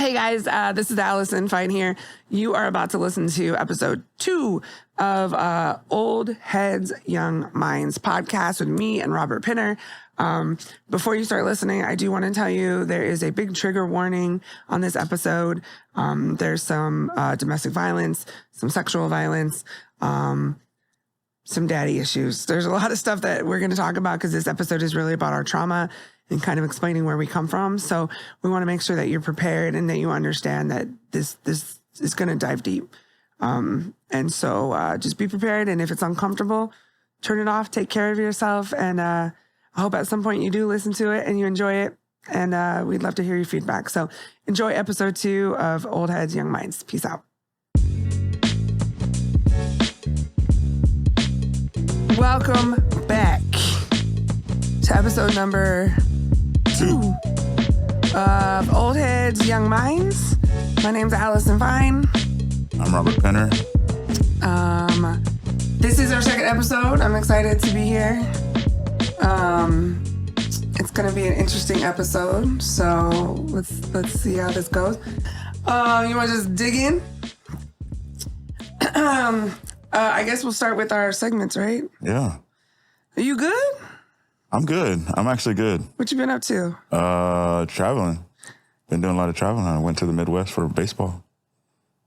Hey guys, this is Allison Fine here. You are about to listen to episode 2 of Old Heads, Young Minds podcast with me and Robert Pinner. Before you start listening, I do want to tell you there is a big trigger warning on this episode. There's some domestic violence, some sexual violence, some daddy issues. There's a lot of stuff that we're going to talk about because this episode is really about our trauma and kind of explaining where we come from. So we want to make sure that you're prepared and that you understand that this is going to dive deep. And so just be prepared. And if it's uncomfortable, turn it off, take care of yourself. And I hope at some point you do listen to it and you enjoy it. And we'd love to hear your feedback. So enjoy episode 2 of Old Heads, Young Minds. Peace out. Welcome back to episode number 2 of Old Heads, Young Minds. My name's Allison Fine. I'm Robert Pinner. This is our second episode. I'm excited to be here. It's going to be an interesting episode, so let's see how this goes. You want to just dig in? I guess we'll start with our segments, right? Yeah. Are you good? I'm good. I'm actually good. What you been up to? Traveling. Been doing a lot of traveling. I went to the Midwest for baseball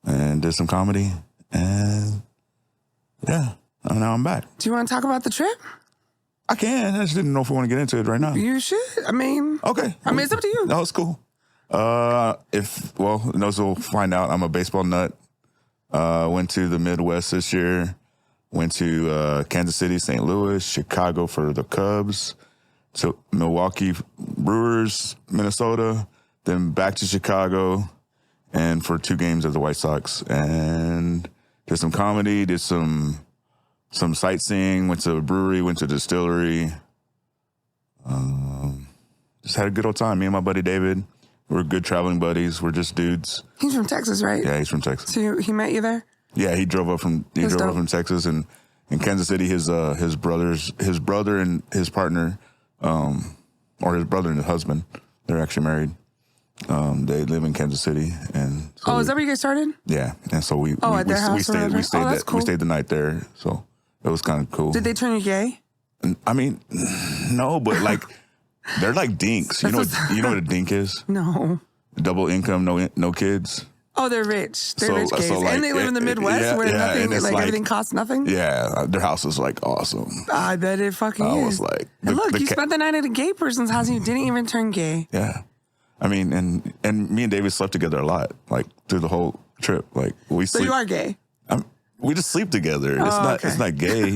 and did some comedy. And yeah, now I'm back. Do you want to talk about the trip? I can. I just didn't know if we want to get into it right now. You should. I mean, okay. It's up to you. No, it's cool. Those will find out. I'm a baseball nut. Went to the Midwest this year. Went to Kansas City, St. Louis, Chicago for the Cubs, to Milwaukee Brewers, Minnesota, then back to Chicago, and for 2 games of the White Sox. And did some comedy, did some sightseeing, went to a brewery, went to a distillery. Just had a good old time. Me and my buddy David, we're good traveling buddies. We're just dudes. He's from Texas, right? Yeah, he's from Texas. So he met you there? Yeah, he drove up from Texas, and in Kansas City, his brother and his partner, or his brother and his husband, they're actually married. They live in Kansas City, and so is that where you guys started? Yeah, and so we at their house we stayed cool. We stayed the night there, so it was kind of cool. Did they turn you gay? I mean, no, but like they're like dinks. You know what a dink is? No. Double income, no kids. Oh, they're rich. They're rich gays. So like, and they live in the Midwest where nothing, like everything costs nothing? Yeah, their house is like awesome. I bet it fucking is. I was like... you spent the night at a gay person's house and you didn't even turn gay. Yeah. I mean, and me and David slept together a lot, like through the whole trip. Like So you are gay? We just sleep together. It's not gay.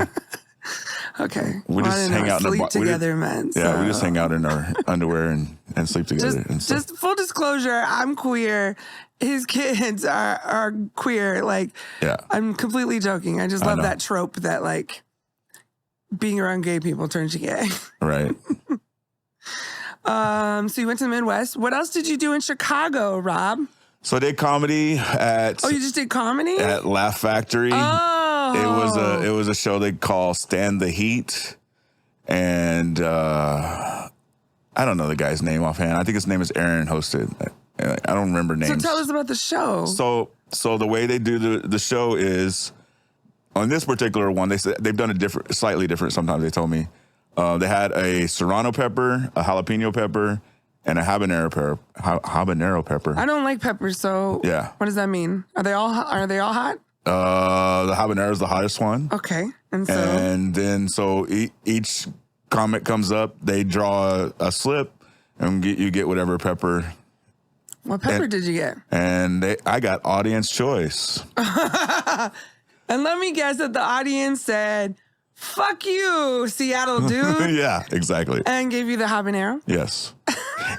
Okay. We just hang out in sleep together, man. Yeah, we just hang out in our underwear and sleep together. Just full disclosure, I'm queer. His kids are queer. Like, yeah. I'm completely joking. I just love that trope that like being around gay people turns you gay. Right. So you went to the Midwest. What else did you do in Chicago, Rob? So I did comedy at... Oh, you just did comedy? At Laugh Factory. Oh. It was a show they call Stand the Heat. And I don't know the guy's name offhand. I think his name is Aaron hosted. I don't remember names. So tell us about the show. So the way they do the show is, on this particular one, they've done it slightly different sometimes, they told me. They had a serrano pepper, a jalapeno pepper, and a habanero pepper. I don't like peppers, so yeah. What does that mean? Are they all hot? The habanero is the hottest one. Okay. And then each comic comes up, they draw a slip, and you get whatever pepper. What pepper did you get? And I got audience choice. And let me guess that the audience said, "Fuck you, Seattle dude." Yeah, exactly. And gave you the habanero? Yes.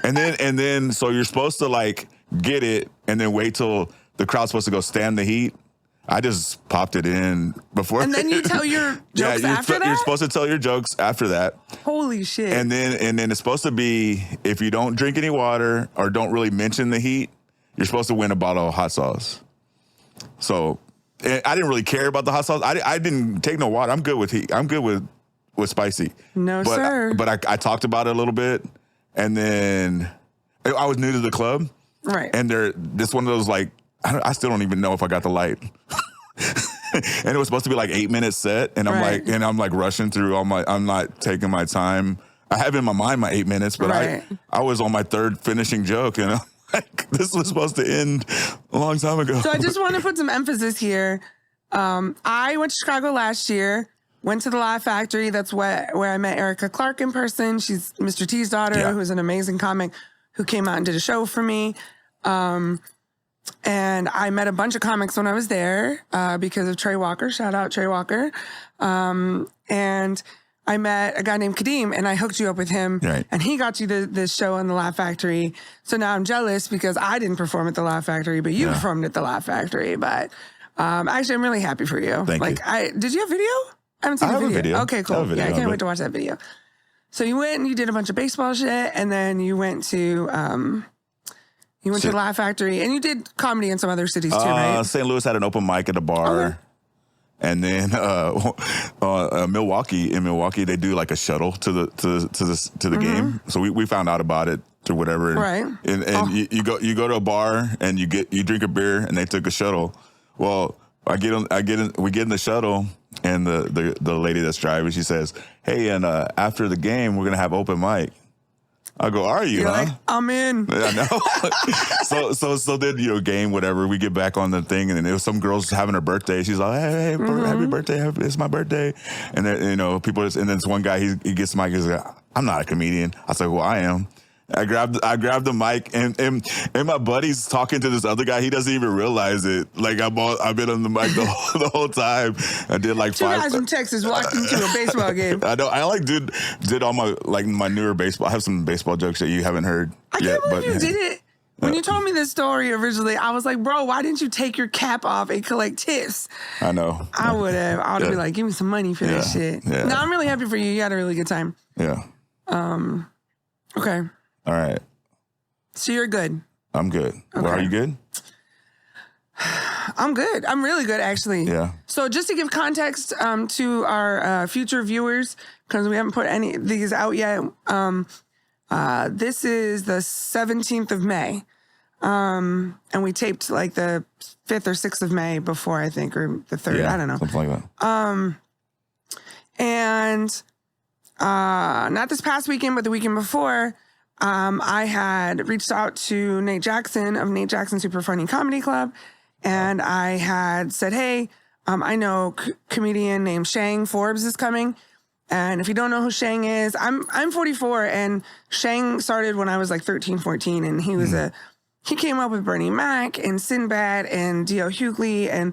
and then so you're supposed to like get it and then wait till the crowd's supposed to go stand the heat. I just popped it in before. And then you tell your jokes after that? You're supposed to tell your jokes after that. Holy shit. And then it's supposed to be, if you don't drink any water or don't really mention the heat, you're supposed to win a bottle of hot sauce. So I didn't really care about the hot sauce. I didn't take no water. I'm good with heat. I'm good with spicy. No, sir. But I talked about it a little bit. And then I was new to the club. Right. And this one of those like, I still don't even know if I got the light. And it was supposed to be like 8-minute set. And I'm like rushing through I'm not taking my time. I have in my mind my 8 minutes, but I was on my third finishing joke, you know? Like, this was supposed to end a long time ago. So I just want to put some emphasis here. I went to Chicago last year, went to the Laugh Factory. That's where I met Erica Clark in person. She's Mr. T's daughter, who's an amazing comic who came out and did a show for me. And I met a bunch of comics when I was there because of Trey Walker. Shout out Trey Walker. And I met a guy named Kadeem, and I hooked you up with him, and he got you this show on the Laugh Factory. So now I'm jealous because I didn't perform at the Laugh Factory, but you performed at the Laugh Factory. But actually, I'm really happy for you. Thank you. Did you have video? I haven't seen the video. Okay, cool. I can't wait to watch that video. So you went and you did a bunch of baseball shit, and then you went to the Laugh Factory, and you did comedy in some other cities too, right? St. Louis had an open mic at a bar. Okay. And then Milwaukee, they do like a shuttle to the game. So we found out about it or whatever. Right. And you go to a bar and you drink a beer and they took a shuttle. Well, we get in the shuttle and the lady that's driving, she says, "Hey, and after the game we're gonna have open mic." I go, "Are you?" You're like, "I'm in." I know. so then, game, whatever. We get back on the thing, and then there was some girls having her birthday. She's like, "Hey, happy birthday! It's my birthday!" And then people, and then this one guy, he gets the mic. He's like, "I'm not a comedian." I was like, "Well, I am." I grabbed the mic, and my buddy's talking to this other guy. He doesn't even realize it. Like I've been on the mic the whole time. I did like two guys from Texas walked into a baseball game. I know. I did all my newer baseball. I have some baseball jokes that you haven't heard yet. Can't believe you did it. When you told me this story originally, I was like, "Bro, why didn't you take your cap off and collect tips?" I know. I would have. I would have been like, "Give me some money for that shit." Yeah. No, I'm really happy for you. You had a really good time. Yeah. Okay. All right. So you're good. I'm good. Okay. Well, are you good? I'm good. I'm really good, actually. Yeah. So just to give context to our future viewers, because we haven't put any of these out yet, this is the 17th of May. And we taped like the 5th or 6th of May before, I think, or the 3rd. Yeah, I don't know. Something like that. And not this past weekend, but the weekend before, I had reached out to Nate Jackson of Nate Jackson Super Funny Comedy Club, and I had said, "Hey, I know comedian named Shang Forbes is coming, and if you don't know who Shang is, I'm 44, and Shang started when I was like 13, 14, and he was he came up with Bernie Mac and Sinbad and D.L. Hughley, and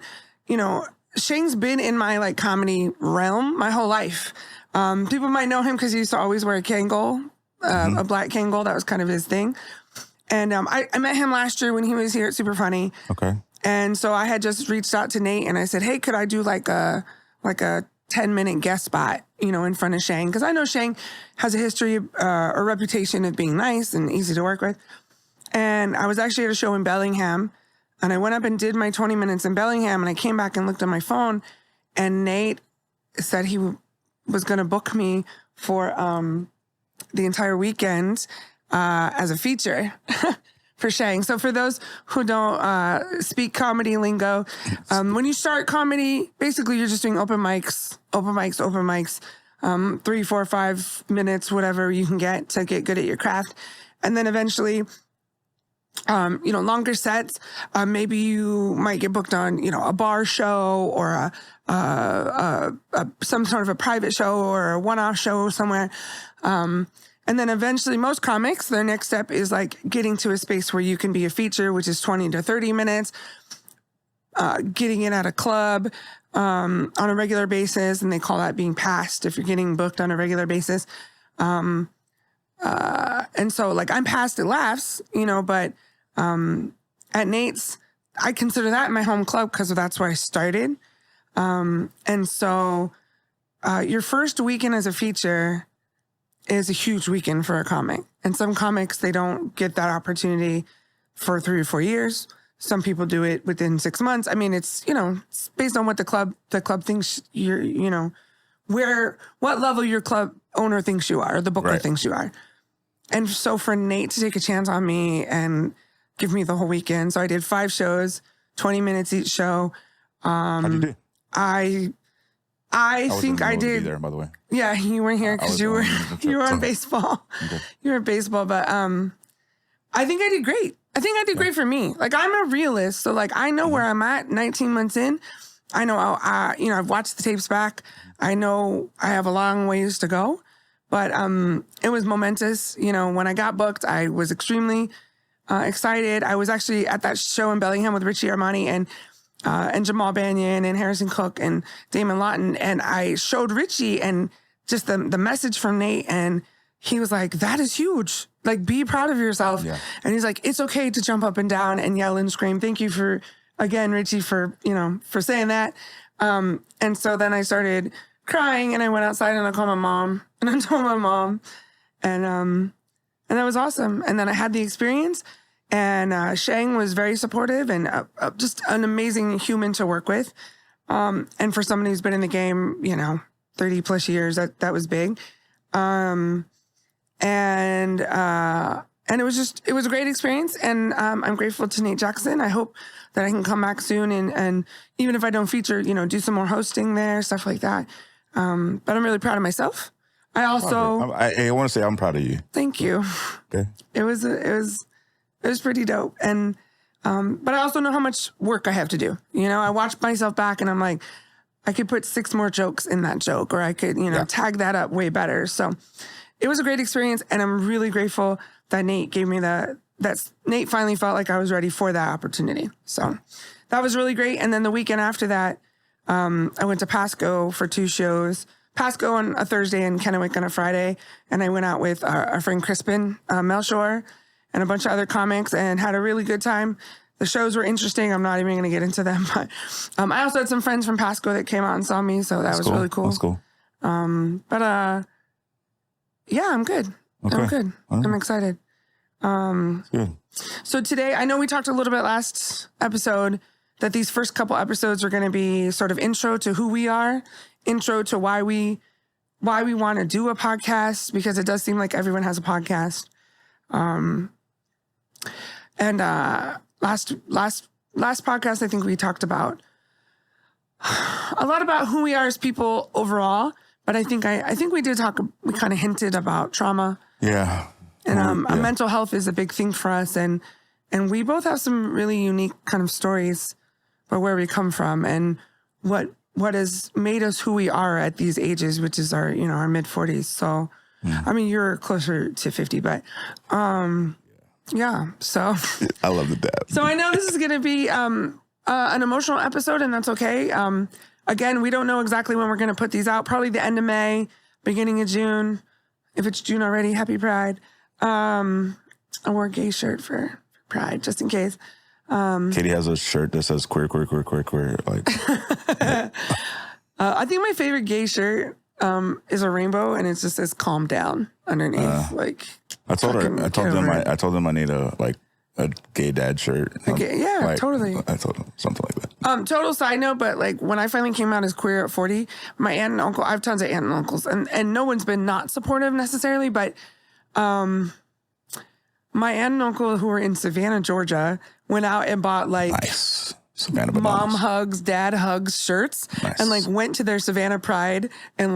Shang's been in my like comedy realm my whole life. People might know him because he used to always wear a Kangol. A black Kangol, that was kind of his thing. And I met him last year when he was here at Super Funny. Okay. And so I had just reached out to Nate and I said, "Hey, could I do like a 10-minute guest spot, in front of Shang?" Because I know Shang has a history or reputation of being nice and easy to work with. And I was actually at a show in Bellingham, and I went up and did my 20 minutes in Bellingham, and I came back and looked at my phone, and Nate said he was going to book me for the entire weekend as a feature for Shang. So for those who don't speak comedy lingo, when you start comedy, basically you're just doing open mics, 3, 4, 5 minutes, whatever you can get to get good at your craft. And then eventually, longer sets, maybe you might get booked on, a bar show or some sort of a private show or a one-off show somewhere. And then eventually most comics, their next step is like getting to a space where you can be a feature, which is 20 to 30 minutes, getting it at a club on a regular basis. And they call that being passed if you're getting booked on a regular basis. And so like I'm past at Laughs, but at Nate's, I consider that my home club because that's where I started. And so your first weekend as a feature is a huge weekend for a comic. And some comics, they don't get that opportunity for 3 or 4 years. Some people do it within 6 months. I mean, it's based on what the club thinks you're, what level your club owner thinks you are, or the booker thinks you are. And so for Nate to take a chance on me and give me the whole weekend. So I did 5 shows, 20 minutes each show. How'd you do? I think I wasn't able to did. be there, by the way. Yeah, you weren't here because you were on baseball. Okay. You were at baseball, but I think I did great. I think I did great for me. Like, I'm a realist, so like I know where I'm at 19 months in. I know I've watched the tapes back. I know I have a long ways to go, but it was momentous. You know, when I got booked, I was extremely excited. I was actually at that show in Bellingham with Richie Armani and Jamal Banyan and Harrison Cook and Damon Lawton, and I showed Richie and just the message from Nate, and he was like, "That is huge. Like, be proud of yourself." Yeah. And he's like, "It's okay to jump up and down and yell and scream. Thank you for, again, Richie, for saying that." And so then I started crying, and I went outside and I called my mom, and I told my mom, and that was awesome. And then I had the experience, and Shang was very supportive and just an amazing human to work with. And for somebody who's been in the game, 30 plus years, that was big. And it was a great experience. And I'm grateful to Nate Jackson. I hope that I can come back soon and even if I don't feature, do some more hosting there, stuff like that. But I'm really proud of myself. I also, I want to say I'm proud of you. Thank you. Okay. It was pretty dope. And, but I also know how much work I have to do. I watch myself back and I'm like, I could put 6 more jokes in that joke, or I could, tag that up way better. So it was a great experience, and I'm really grateful that Nate gave me that Nate finally felt like I was ready for that opportunity. So that was really great. And then the weekend after that, I went to Pasco for 2 shows. Pasco on a Thursday and Kennewick on a Friday. And I went out with our friend Crispin Melchor and a bunch of other comics and had a really good time. The shows were interesting. I'm not even going to get into them. But I also had some friends from Pasco that came out and saw me. So that was really cool. That's cool. Yeah, I'm good. Okay. I'm good. Right. I'm excited. Good. So today, I know we talked a little bit last episode that these first couple episodes are going to be sort of intro to who we are, intro to why we want to do a podcast, because it does seem like everyone has a podcast. Last podcast, I think we talked about a lot about who we are as people overall, but I think we did talk. We kind of hinted about trauma. Yeah. And mental health is a big thing for us, and we both have some really unique kind of stories about where we come from and what has made us who we are at these ages, which is our our mid 40s. So, I mean, you're closer to 50, but yeah. So I love the dad. So I know this is going to be an emotional episode, and that's okay. Again, we don't know exactly when we're going to put these out. Probably the end of May, beginning of June. If it's June already, happy Pride. I wore a gay shirt for Pride, just in case. Katie has a shirt that says queer. Like, I think my favorite gay shirt is a rainbow, and it just says "calm down" underneath. I told them I need a gay dad shirt. Totally. I told them something like that. Total side note, but when I finally came out as queer at 40, my aunt and uncle, I have tons of aunt and uncles, and no one's been not supportive necessarily, but my aunt and uncle who were in Savannah, Georgia, went out and bought nice. Savannah mom hugs, dad hugs shirts, nice. And went to their Savannah Pride and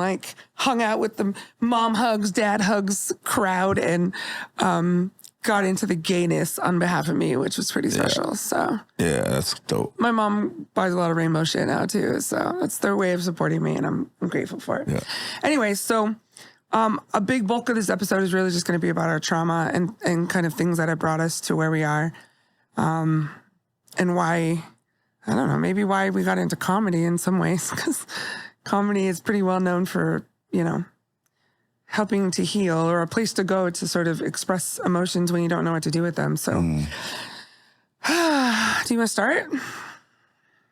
hung out with the mom hugs, dad hugs crowd, and got into the gayness on behalf of me, which was pretty special. So yeah, that's dope. My mom buys a lot of rainbow shit now too, so that's their way of supporting me, and I'm grateful for it. Yeah. Anyway, so a big bulk of this episode is really just going to be about our trauma and kind of things that have brought us to where we are, and why, I don't know, maybe why we got into comedy in some ways, because comedy is pretty well known for, helping to heal, or a place to go to sort of express emotions when you don't know what to do with them. So, do you want to start?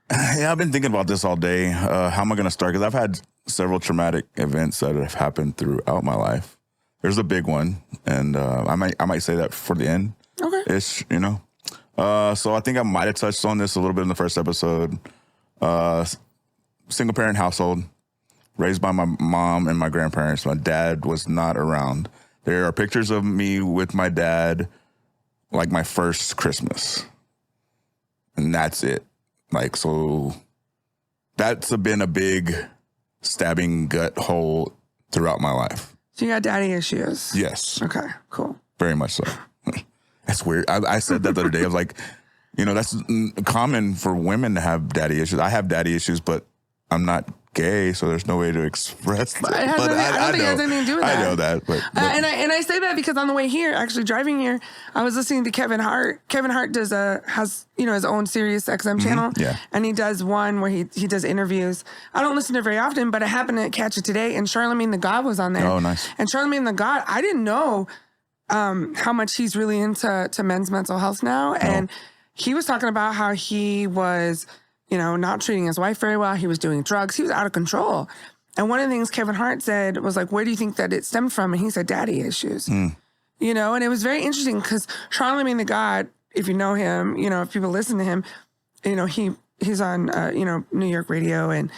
Yeah, I've been thinking about this all day. How am I going to start? Because I've had several traumatic events that have happened throughout my life. There's a big one, and I might say that for the end. Okay. Ish, So I think I might have touched on this a little bit in the first episode. Single parent household, raised by my mom and my grandparents. My dad was not around. There are pictures of me with my dad like my first Christmas. And that's it. Like, so that's been a big stabbing gut hole throughout my life. So you got daddy issues? Yes. Okay, cool. Very much so. That's weird. I said that the other day. I was like, you know, that's common for women to have daddy issues. I have daddy issues, but I'm not gay, so there's no way to express that. I don't think it has anything to do with that. I know that. But. And I say that because on the way here, actually driving here, I was listening to Kevin Hart. Kevin Hart has his own Sirius XM channel. Yeah. And he does one where he does interviews. I don't listen to it very often, but I happened to catch it today, and Charlamagne the God was on there. Oh, nice. And Charlamagne the God, I didn't know how much he's really into men's mental health now. And he was talking about how he was, not treating his wife very well. He was doing drugs. He was out of control. And one of the things Kevin Hart said was like, where do you think that it stemmed from? And he said, daddy issues. And it was very interesting because Charlamagne the God, if you know him, if people listen to him, he's on, New York radio, and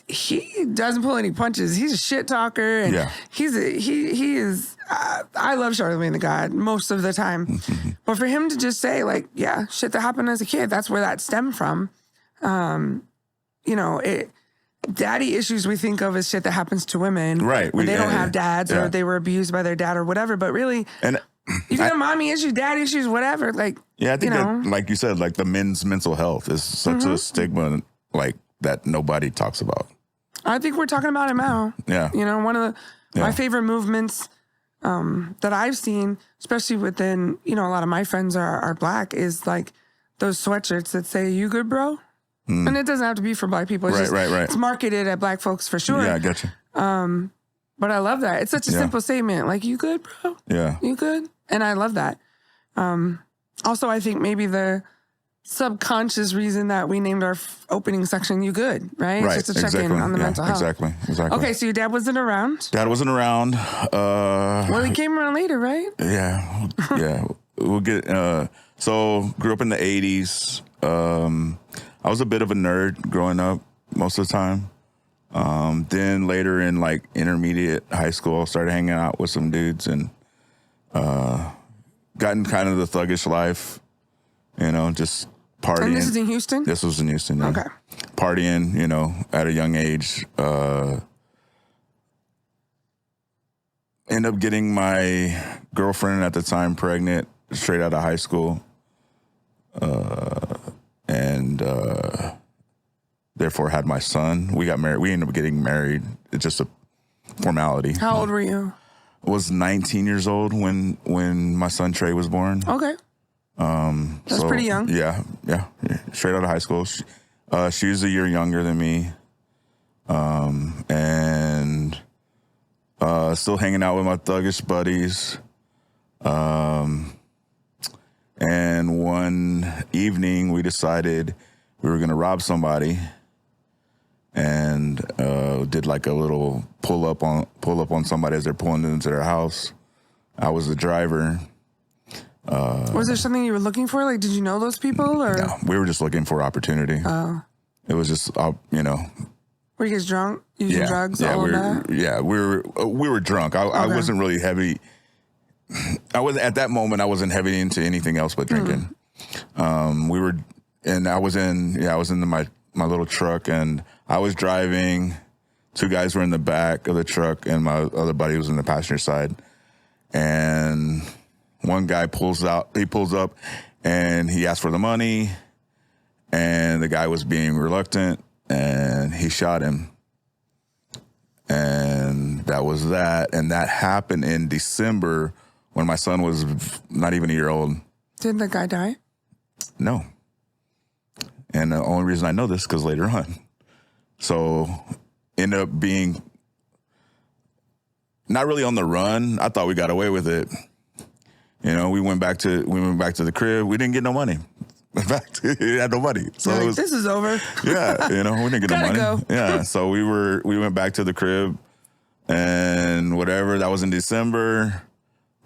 he doesn't pull any punches. He's a shit talker. And he is, I love Charlamagne the God most of the time. But for him to just say like, yeah, shit that happened as a kid, that's where that stemmed from. Daddy issues we think of as shit that happens to women, right? When they don't have dads or they were abused by their dad or whatever. But really, and you can have mommy issues, dad issues, whatever. Like, I think that, like you said, like the men's mental health is such a stigma, like that nobody talks about. I think we're talking about it now. Yeah, one of my favorite movements that I've seen, especially within a lot of my friends are Black, is like those sweatshirts that say "You good, bro." And it doesn't have to be for Black people. It's right. It's marketed at Black folks for sure. Yeah, I got you. But I love that. It's such a simple statement. Like, you good, bro? Yeah. You good? And I love that. Also, I think maybe the subconscious reason that we named our opening section "You Good," right? Right. It's just to check in on the mental health. Exactly. Okay, so your dad wasn't around? Dad wasn't around. Well, he came around later, right? Yeah. Yeah. We'll get... So, grew up in the 80s. I was a bit of a nerd growing up most of the time. Then later in like intermediate high school, I started hanging out with some dudes and gotten kind of the thuggish life, just partying. And this is in Houston? This was in Houston, yeah. Okay. Partying, at a young age. End up getting my girlfriend at the time pregnant straight out of high school. And therefore had my son. We got married. We ended up getting married. It's just a formality. How old were you? I was 19 years old when my son Trey was born. Okay. That's pretty young. Yeah. Straight out of high school. She was a year younger than me. And still hanging out with my thuggish buddies. And one evening we decided we were going to rob somebody, and did like a little pull up on somebody as they're pulling into their house. I was the driver. Was there something you were looking for? Like, did you know those people, or? No, we were just looking for opportunity. Oh. It was just, Were you guys drunk? Using drugs? Yeah, all of that? Yeah, we were drunk. I wasn't really heavy. I wasn't heavy into anything else but drinking. I was in my little truck, and I was driving. Two guys were in the back of the truck, and my other buddy was in the passenger side. And one guy pulls up, and he asked for the money, and the guy was being reluctant, and he shot him. And that was that. And that happened in December, when my son was not even a year old. Did the guy die? No. And the only reason I know this is because later on. So, ended up being not really on the run. I thought we got away with it. We went back to the crib. We didn't get no money. In fact, we had no money. So it was, this is over. Yeah, we didn't get no money. Go. Yeah, so we went back to the crib, and whatever. That was in December.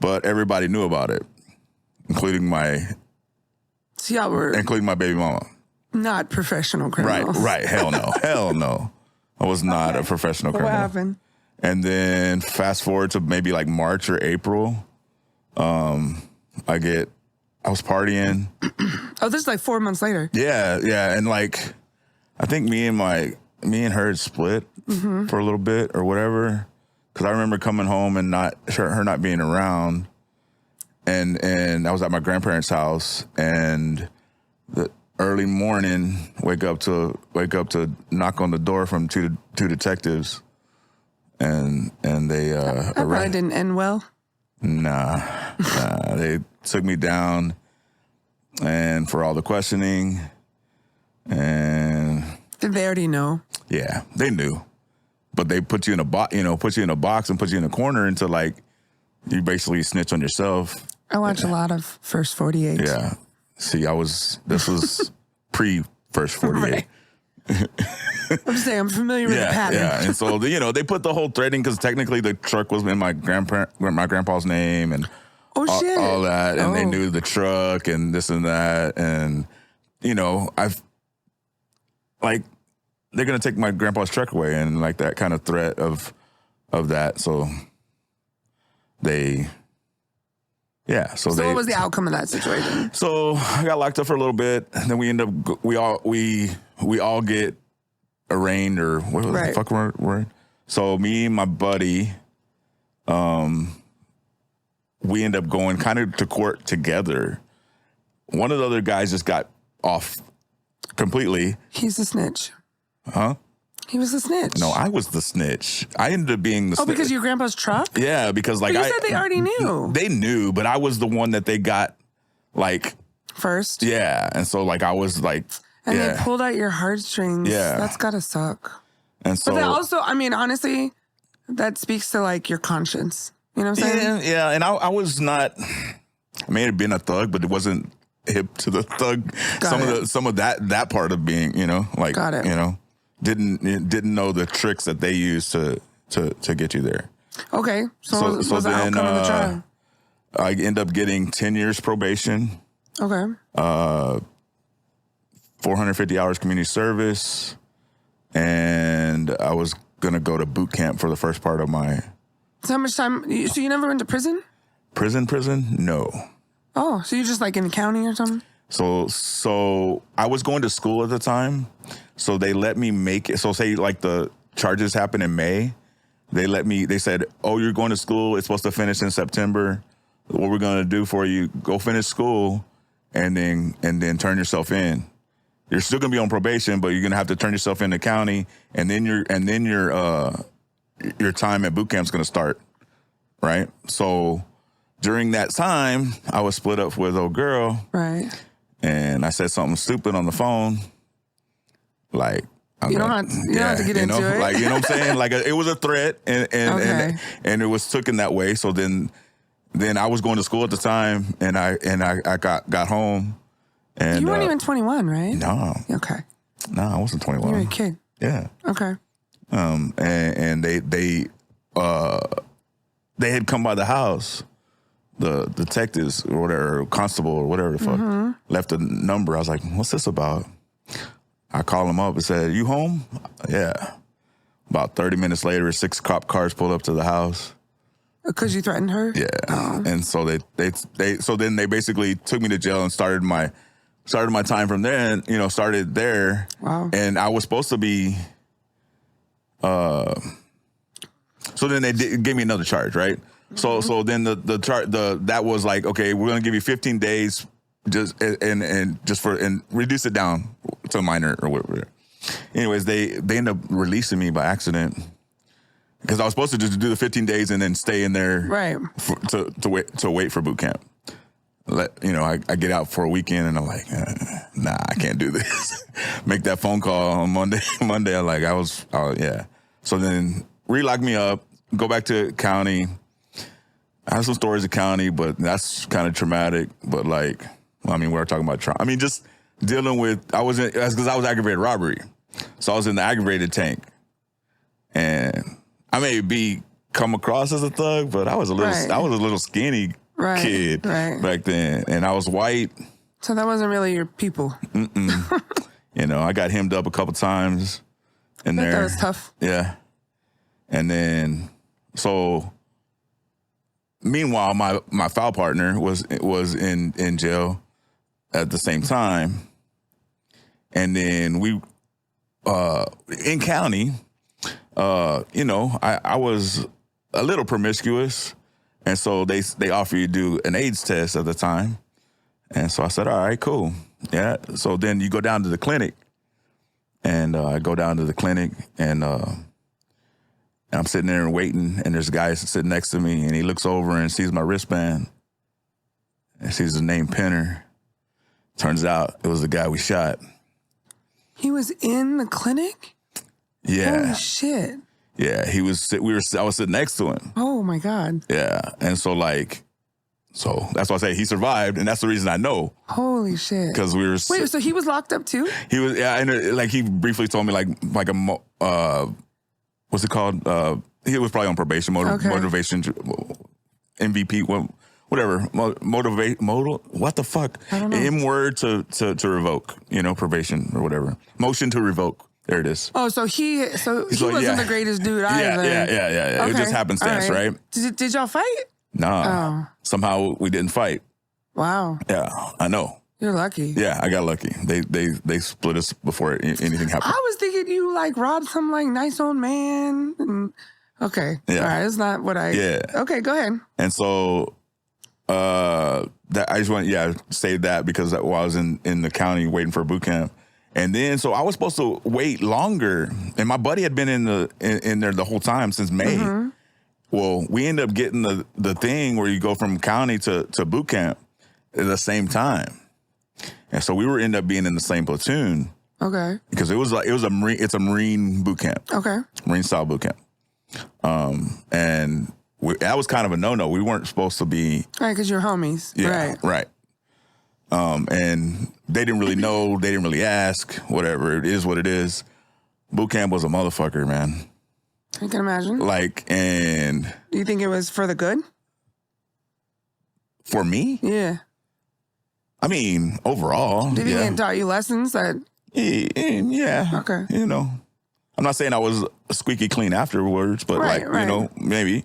But everybody knew about it, including my baby mama. Not professional criminals. Right. Hell no. I was not a professional criminal. What happened? And then fast forward to maybe like March or April, I get I was partying. Oh, this is like 4 months later. Yeah. And like, I think me and her had split for a little bit or whatever. Cause I remember coming home and her not being around. And I was at my grandparents' house, and the early morning, wake up to knock on the door from two detectives. And they, that probably didn't end well. Nah, they took me down and for all the questioning, and did they already know? Yeah, they knew, but they put you in a box, put you in a box and put you in a corner until like you basically snitch on yourself. I watch a lot of First 48. Yeah, see, this was pre First 48. Right. I'm just saying, I'm familiar with the pattern. Yeah, and so they put the whole threading because technically the truck was in my grandpa's name and all that, and they knew the truck and this and that, and I've like they're gonna take my grandpa's truck away and like that kind of threat of that, so they. Yeah, so what was the outcome of that situation? So I got locked up for a little bit, and then we all get arraigned, or what was the fuck word? So me and my buddy, we end up going kind of to court together. One of the other guys just got off completely. He's a snitch. Huh? He was a snitch. No, I was the snitch. I ended up being the snitch. Oh, because your grandpa's truck? Yeah, because like but you said they already knew. They knew, but I was the one that they got like first. Yeah, and so like I was like, and they pulled out your heartstrings. Yeah, that's gotta suck. And so, but that also, I mean, honestly, that speaks to like your conscience. You know what I'm saying? Yeah, and I was not. I may have been a thug, but it wasn't hip to the thug. Some of that part of being, like, got it. Didn't know the tricks that they use to get you there. Okay, so was the outcome of the trial? I end up getting 10 years probation. Okay. 450 hours community service, and I was gonna go to boot camp for the first part of my. So how much time? So you never went to prison? Prison? No. Oh, so you're just like in the county or something? So I was going to school at the time, so they let me make it. So say like the charges happened in May, they said, oh, you're going to school. It's supposed to finish in September. What we're going to do for you, go finish school and then turn yourself in. You're still going to be on probation, but you're going to have to turn yourself in the county, and then your time at boot camp is going to start. Right. So during that time, I was split up with old girl. Right. And I said something stupid on the phone. Like, you don't have to get into it. Like, you know what I'm saying? Like, it was a threat, and it was taken that way. So then I was going to school at the time, and I got home. And you weren't even 21, right? No. Okay. No, I wasn't 21. You were a kid. Yeah. Okay. And they had come by the house. The detectives or whatever, constable or whatever the fuck, left a number. I was like, what's this about? I called him up and said, you home? Yeah. About 30 minutes later, 6 cop cars pulled up to the house. Because you threatened her? Yeah. Oh. And so then they basically took me to jail and started my time from there, and, started there. Wow. And I was supposed to be, so then they gave me another charge, right? So then that was like, okay, we're gonna give you 15 days, and reduce it down to a minor or whatever. Anyways, they ended up releasing me by accident because I was supposed to just do the 15 days and then stay in there, right? To wait for boot camp. I get out for a weekend and I'm like, nah, I can't do this. Make that phone call on Monday. Yeah. So then relock me up, go back to county. I have some stories of county, but that's kind of traumatic. But we're talking about trauma. I mean, just dealing with, that's because I was aggravated robbery. So I was in the aggravated tank. And I may come across as a thug, but I was a little skinny kid back then. And I was white. So that wasn't really your people. I got hemmed up a couple times in there. That was tough. Yeah. And then, so meanwhile, my foul partner was in jail at the same time. And then we, in county, I was a little promiscuous. And so they offer you to do an AIDS test at the time. And so I said, all right, cool. Yeah. So then you go down to the clinic. And I go down to the clinic, and I'm sitting there and waiting, and there's a guy sitting next to me, and he looks over and sees my wristband and sees the name Penner. Turns out it was the guy we shot. He was in the clinic? Yeah. Holy shit. Yeah, I was sitting next to him. Oh my God. Yeah. And so that's why I say he survived, and that's the reason I know. Holy shit. Because we were... Wait, so he was locked up too? He was, yeah, and he briefly told me what's it called? He was probably on probation, motivation, MVP, whatever. What the fuck? I don't know. M-word to revoke, probation or whatever. Motion to revoke. There it is. Oh, so he wasn't the greatest dude either. Yeah. Okay. It just happenstance, right? Did y'all fight? Nah. Oh. Somehow we didn't fight. Wow. Yeah, I know. You're lucky. Yeah, I got lucky. They split us before anything happened. I was thinking you robbed some nice old man. Okay. Yeah. All right. It's not what I. Yeah. Okay. Go ahead. And so that I just want say that because while I was in the county waiting for boot camp. And then, so I was supposed to wait longer, and my buddy had been in there the whole time since May. Mm-hmm. Well, we ended up getting the thing where you go from county to boot camp at the same time, and so we were end up being in the same platoon. Okay. Because it's a Marine boot camp. Okay. Marine style boot camp, and that was kind of a no-no. We weren't supposed to be. Right, because you're homies. Yeah. Right. And they didn't really know. They didn't really ask. Whatever. It is what it is. Boot camp was a motherfucker, man. I can imagine. And... You think it was for the good? For me? Yeah. I mean, overall. Did he taught you lessons that... Yeah. Okay. I'm not saying I was squeaky clean afterwards, but maybe.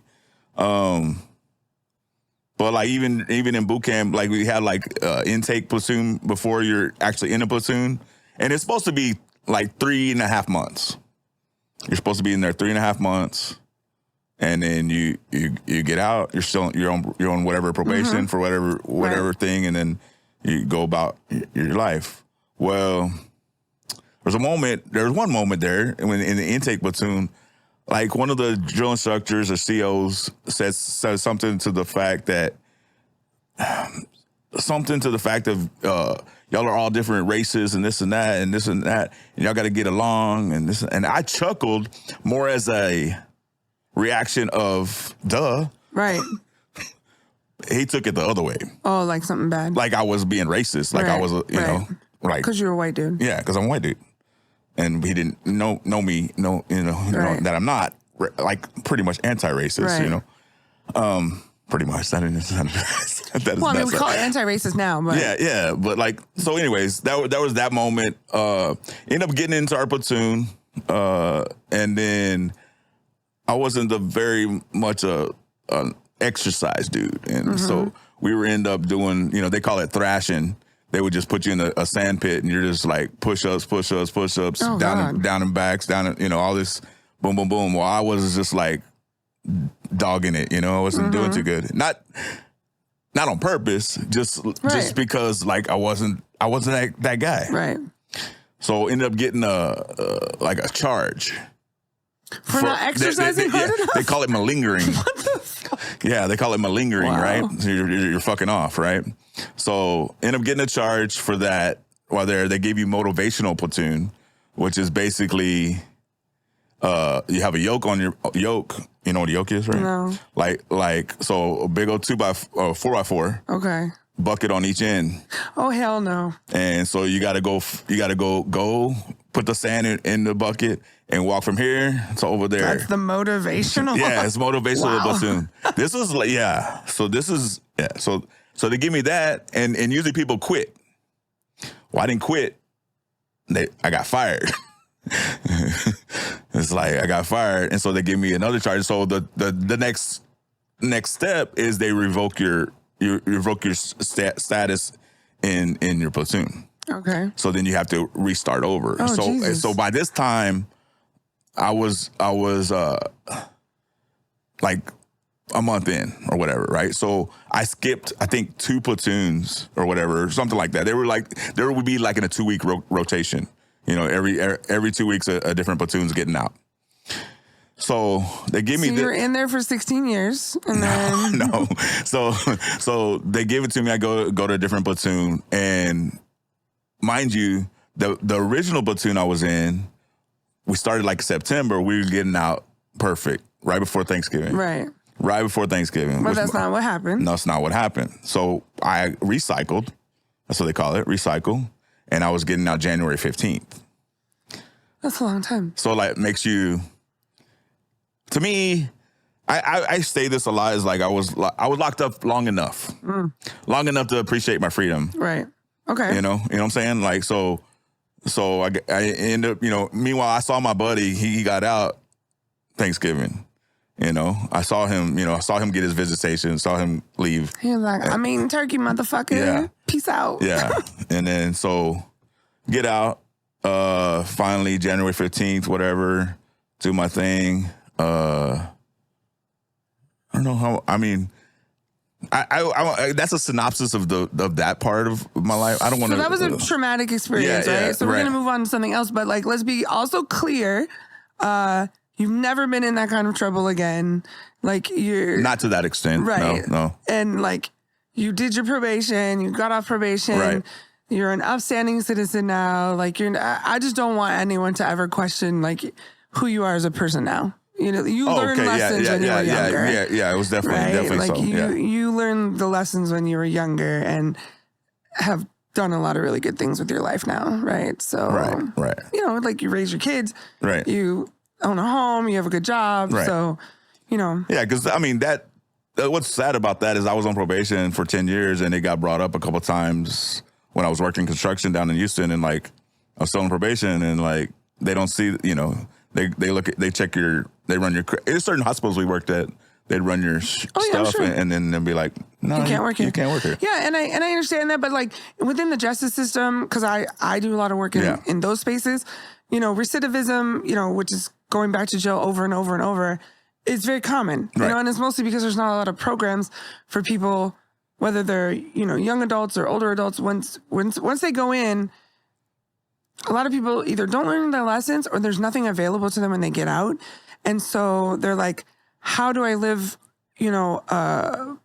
But even in boot camp, we had intake platoon before you're actually in a platoon, and it's supposed to be 3.5 months. You're supposed to be in there 3.5 months, and then you get out. You're on whatever probation for whatever thing, and then you go about your life. Well, there was one moment there when in the intake platoon. One of the drill instructors or COs says something to the fact of y'all are all different races and this and that and this and that, and y'all got to get along and this. And I chuckled more as a reaction of duh. Right. He took it the other way. Oh, like something bad. Like I was being racist. Like I was, because you're a white dude. Yeah, because I'm a white dude. And he didn't know me, know that I'm not pretty much anti-racist, pretty much. That is we call it anti-racist now, but yeah. But so, anyways, that was that moment. Ended up getting into our platoon, and then I wasn't very much an exercise dude, and so we were end up doing, they call it thrashing. They would just put you in a sand pit, and you're just push-ups, down and backs, down, all this boom, boom, boom. Well, I was just dogging it, I wasn't doing too good. Not on purpose, just because I wasn't that guy. Right. So ended up getting a charge. For not exercising hard enough? They call it malingering. What the fuck? Yeah, they call it malingering, Wow. right? So you're fucking off, right? So end up getting a charge for that. While they gave you motivational platoon, which is basically you have a yoke on your yoke. You know what a yoke is, right? No. So a big old 4x4. Okay. Bucket on each end. Oh hell no. And so you gotta go put the sand in the bucket and walk from here to over there. That's the motivational. Yeah, it's motivational Wow. platoon. This is So this is So they give me that, and usually people quit. Well, I didn't quit. I got fired. It's I got fired, and so they give me another charge. So the next next step is they revoke your status in your platoon. Okay. So then you have to restart over. Oh, Jesus. So by this time, I was like a month in or whatever, right? So I skipped, I think, 2 platoons or whatever, something like that. There would be like in a 2-week rotation. You know, every 2 weeks a different platoon's getting out. So they give me. So you were in there for 16 years, and then no. So they give it to me. I go to a different platoon, and mind you, the original platoon I was in, we started like September. We were getting out perfect right before Thanksgiving. Right. Right before Thanksgiving. But that's not what happened. No, that's not what happened. So I recycled. That's what they call it, recycle. And I was getting out January 15th. That's a long time. So like makes you. To me, I say this a lot, is like I was locked up long enough to appreciate my freedom. Right. Okay. You know what I'm saying? Like, so I end up, meanwhile, I saw my buddy, he got out Thanksgiving. I saw him get his visitation, saw him leave. He was like, I'm eating turkey, motherfucker. Yeah. Peace out. Yeah. And then, so get out, finally, January 15th, whatever, do my thing. I don't know how. I mean, I that's a synopsis of that part of my life. I don't want to. So that was a traumatic experience, right? Yeah, so we're gonna move on to something else. But like, let's be also clear. You've never been in that kind of trouble again. Like you're not to that extent, right? No. And like, you did your probation. You got off probation. Right. You're an upstanding citizen now. Like I just don't want anyone to ever question like who you are as a person now. You learned lessons when you were younger. Yeah. It was definitely like so. You learned the lessons when you were younger and have done a lot of really good things with your life now, right? So, right. Like you raise your kids, right? You own a home, you have a good job, right. So, Yeah, because I mean what's sad about that is I was on probation for 10 years and it got brought up a couple times when I was working construction down in Houston, and like I was still on probation, and like they don't see, they run your, there's certain hospitals we worked at, they'd run your stuff, sure. and then they'd be like, no, you can't work here. You can't work here. Yeah, and I understand that, but like within the justice system, because I do a lot of work in those spaces, recidivism, which is going back to jail over and over and over, it's very common, right. And it's mostly because there's not a lot of programs for people, whether they're, young adults or older adults. Once they go in, a lot of people either don't learn their lessons or there's nothing available to them when they get out. And so they're like, how do I live, a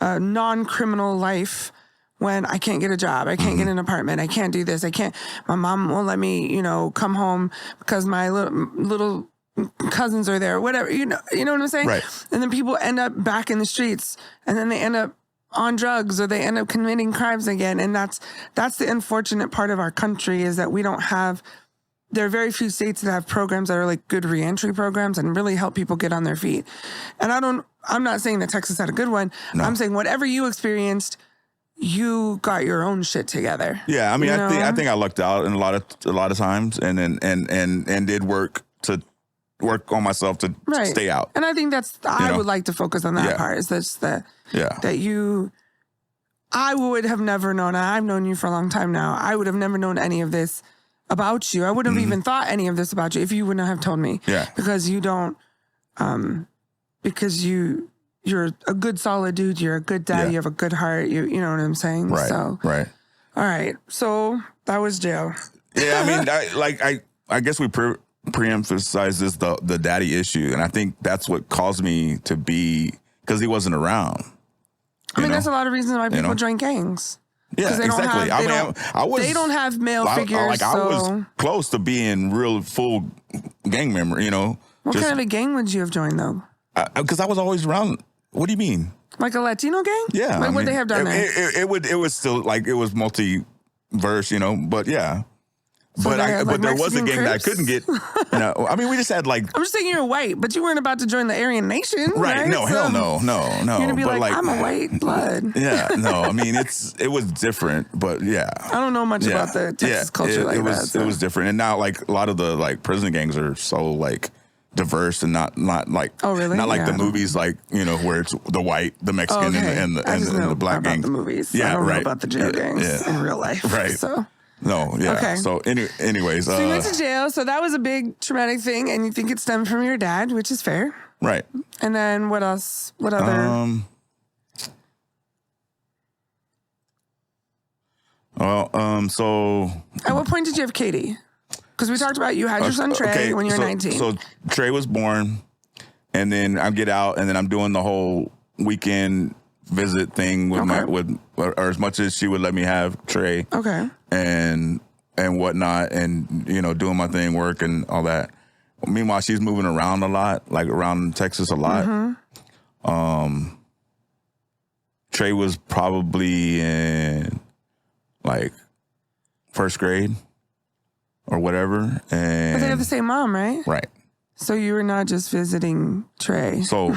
non-criminal life when I can't get a job? I can't get an apartment. I can't do this. My mom won't let me, come home because my little cousins are there, whatever, you know what I'm saying? Right. And then people end up back in the streets, and then they end up on drugs, or they end up committing crimes again. And that's the unfortunate part of our country, is that we don't have, there are very few states that have programs that are like good reentry programs and really help people get on their feet. And I'm not saying that Texas had a good one. No. I'm saying whatever you experienced, you got your own shit together. Yeah. I mean, I think I lucked out in a lot of times, and did work on myself to stay out. And I think I would like to focus on that part, is that I would have never known, I've known you for a long time now, I would have never known any of this about you. I wouldn't have even thought any of this about you if you wouldn't have told me. Yeah. Because you don't, because you're a good solid dude, you're a good dad, you have a good heart, you know what I'm saying? Right. So, right. All right. So that was jail. Yeah, I mean, I guess we pre-emphasize this, the daddy issue, and I think that's what caused me to be, because he wasn't around. I mean, that's a lot of reasons why people join gangs. Yeah, exactly. They don't have male figures. I was close to being real full gang member. What kind of a gang would you have joined though? Because I was always around. What do you mean? Like a Latino gang? Yeah. Like what they have down there? It was still like, it was multi-verse, but yeah. So but there was a gang Crips? that I couldn't get. I mean, we just had like. I'm just saying you're white, but you weren't about to join the Aryan Nation, right? No, hell no. You're gonna be like, I'm a white blood. Yeah, no. I mean, it was different, but yeah. I don't know much about the Texas culture like that. It was different, and now like a lot of the like prison gangs are so like diverse and not like really? not like the movies, like, you know, where it's the white, the Mexican, and the black gang. The movies. Yeah, I don't right. know about the jail gangs in real life. Right. So. No, yeah. Okay. So anyways. So you went to jail. So that was a big traumatic thing. And you think it stemmed from your dad, which is fair. Right. And then what else? What other? So. At what point did you have Katie? Because we talked about you had your son Trey when you were 19. So Trey was born, and then I get out, and then I'm doing the whole weekend visit thing with or as much as she would let me have Trey. Okay. And whatnot, and, you know, doing my thing, work and all that. Meanwhile, she's moving around a lot, like around Texas a lot. Trey was probably in like first grade or whatever. And but they have the same mom, right? Right. So you were not just visiting Trey. So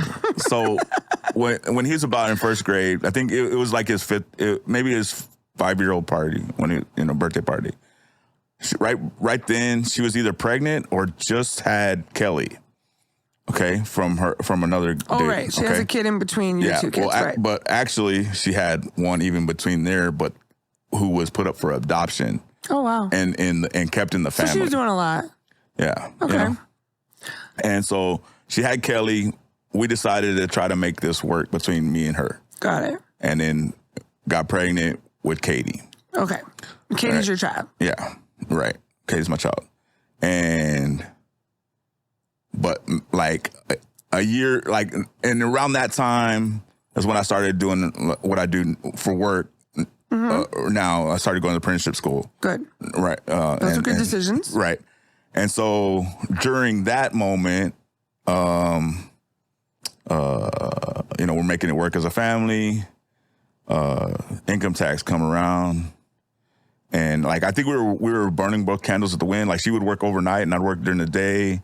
when he was about in first grade, I think it was like his maybe his 5-year-old party, birthday party. Right then, she was either pregnant or just had Kelly. Okay, from another. Oh, dude, right. She has a kid in between your two kids, right? But actually, she had one even between there, but who was put up for adoption. Oh, wow. And kept in the family. So she was doing a lot. Yeah. Okay. You know? And so she had Kelly. We decided to try to make this work between me and her. Got it. And then got pregnant with Katie. Okay. Katie's your child. Yeah. Right. Katie's my child. But like a year, like, and around that time is when I started doing what I do for work. Now I started going to apprenticeship school. Good. Right. Those are good decisions. Right. And so during that moment, we're making it work as a family. Income tax come around. And like, I think we were burning both candles at the wind. Like, she would work overnight and I'd work during the day,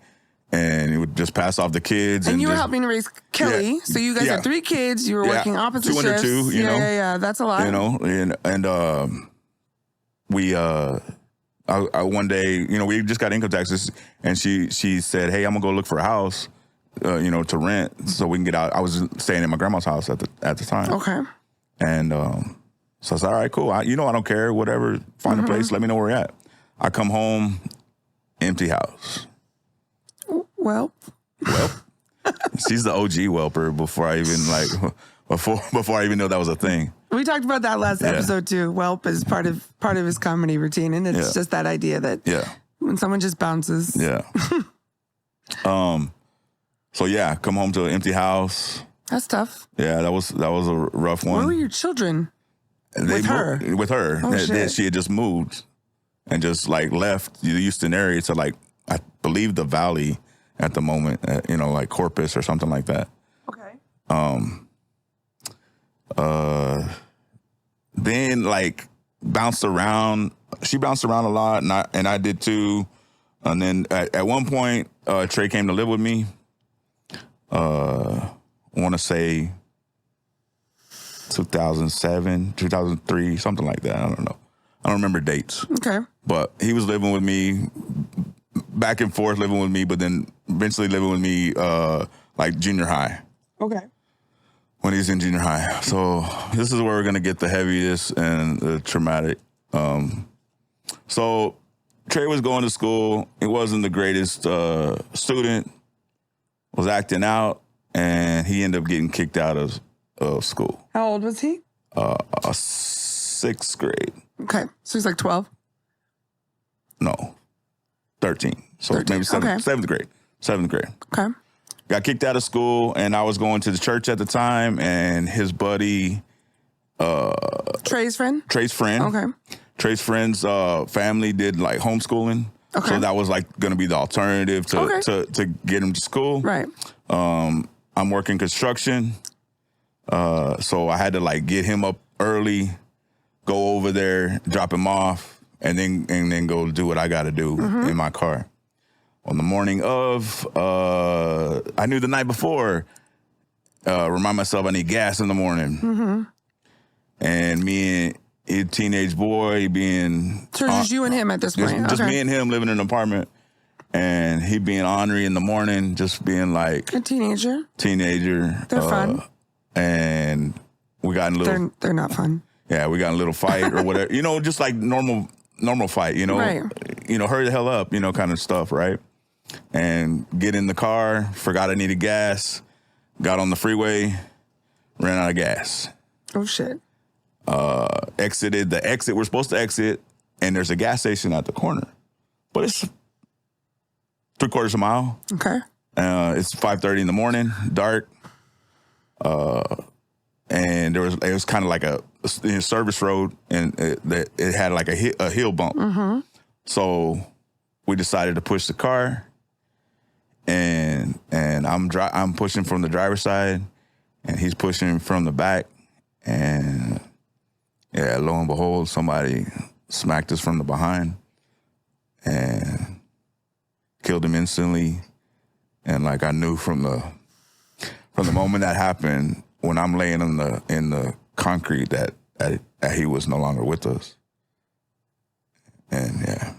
and it would just pass off the kids. And you were helping raise Kelly. Yeah, so you guys had 3 kids. You were working opposite shifts. 2 under 2, you know. Yeah. That's a lot. You know, and we, one day, you know, we just got income taxes, and she said, "Hey, I'm gonna go look for a house, to rent so we can get out." I was staying in my grandma's house at the time. Okay. And so I said, "All right, cool. I don't care. Whatever. Find a place. Let me know where you're at." I come home, empty house. Well, she's the OG whelper before I even before I even know that was a thing. We talked about that last episode too. Whelp is part of his comedy routine, and it's just that idea that when someone just bounces. Yeah. So yeah, come home to an empty house. That's tough. Yeah, that was a rough one. Where were your children? With her. Oh, shit. She had just moved and just like left the Houston area to, like, I believe the Valley at the moment, like Corpus or something like that. Okay. Then like bounced around. She bounced around a lot, and I did too. And then at one point, Trey came to live with me. I want to say 2007, 2003, something like that. I don't know. I don't remember dates. Okay. But he was living with me, back and forth living with me, but then eventually living with me like junior high. Okay. When he's in junior high. So this is where we're going to get the heaviest and the traumatic. So Trey was going to school. He wasn't the greatest student, was acting out, and he ended up getting kicked out of school. How old was he? 6th grade. Okay. So he's like 12? No, 13. So 13. maybe 7th grade. 7th grade. Okay. Got kicked out of school, and I was going to the church at the time, and his buddy... Trey's friend? Trey's friend. Okay. Trey's friend's family did, like, homeschooling. Okay. So that was, like, going to be the alternative to get him to school. Right. I'm working construction, so I had to, like, get him up early, go over there, drop him off, and then go do what I got to do in my car. On the morning of, I knew the night before, remind myself I need gas in the morning. Mm-hmm. And me and a teenage boy being... So just you and him at this point? Just me and him living in an apartment. And he being ornery in the morning, just being like a teenager. They're fun. And we got in a little. They're not fun. Yeah, we got in a little fight or whatever. Just like normal fight. Right. Hurry the hell up. Kind of stuff. Right. And get in the car. Forgot I needed gas. Got on the freeway. Ran out of gas. Oh shit. Exited the exit. We're supposed to exit, and there's a gas station at the corner, but it's 3/4 of a mile. Okay. It's 5:30 in the morning, dark, and it was kind of like a service road, and it had like a hill bump. Mm-hmm. So we decided to push the car, and I'm pushing from the driver's side, and he's pushing from the back, and yeah, lo and behold, somebody smacked us from the behind and killed him instantly. And like I knew from the moment that happened, when I'm laying in the concrete, that he was no longer with us. And yeah,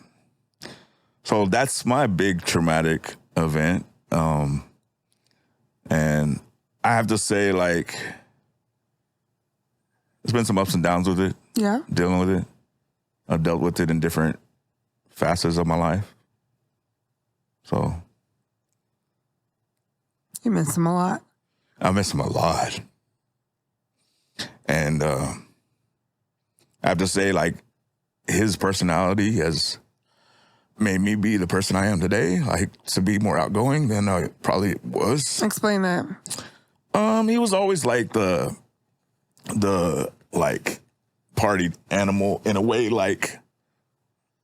so that's my big traumatic event. And I have to say, like, there's been some ups and downs with it. Yeah. Dealing with it. I've dealt with it in different facets of my life. So. You miss him a lot. I miss him a lot. And I have to say, like, his personality has made me be the person I am today. Like, to be more outgoing than I probably was. Explain that. He was always like the like party animal in a way, like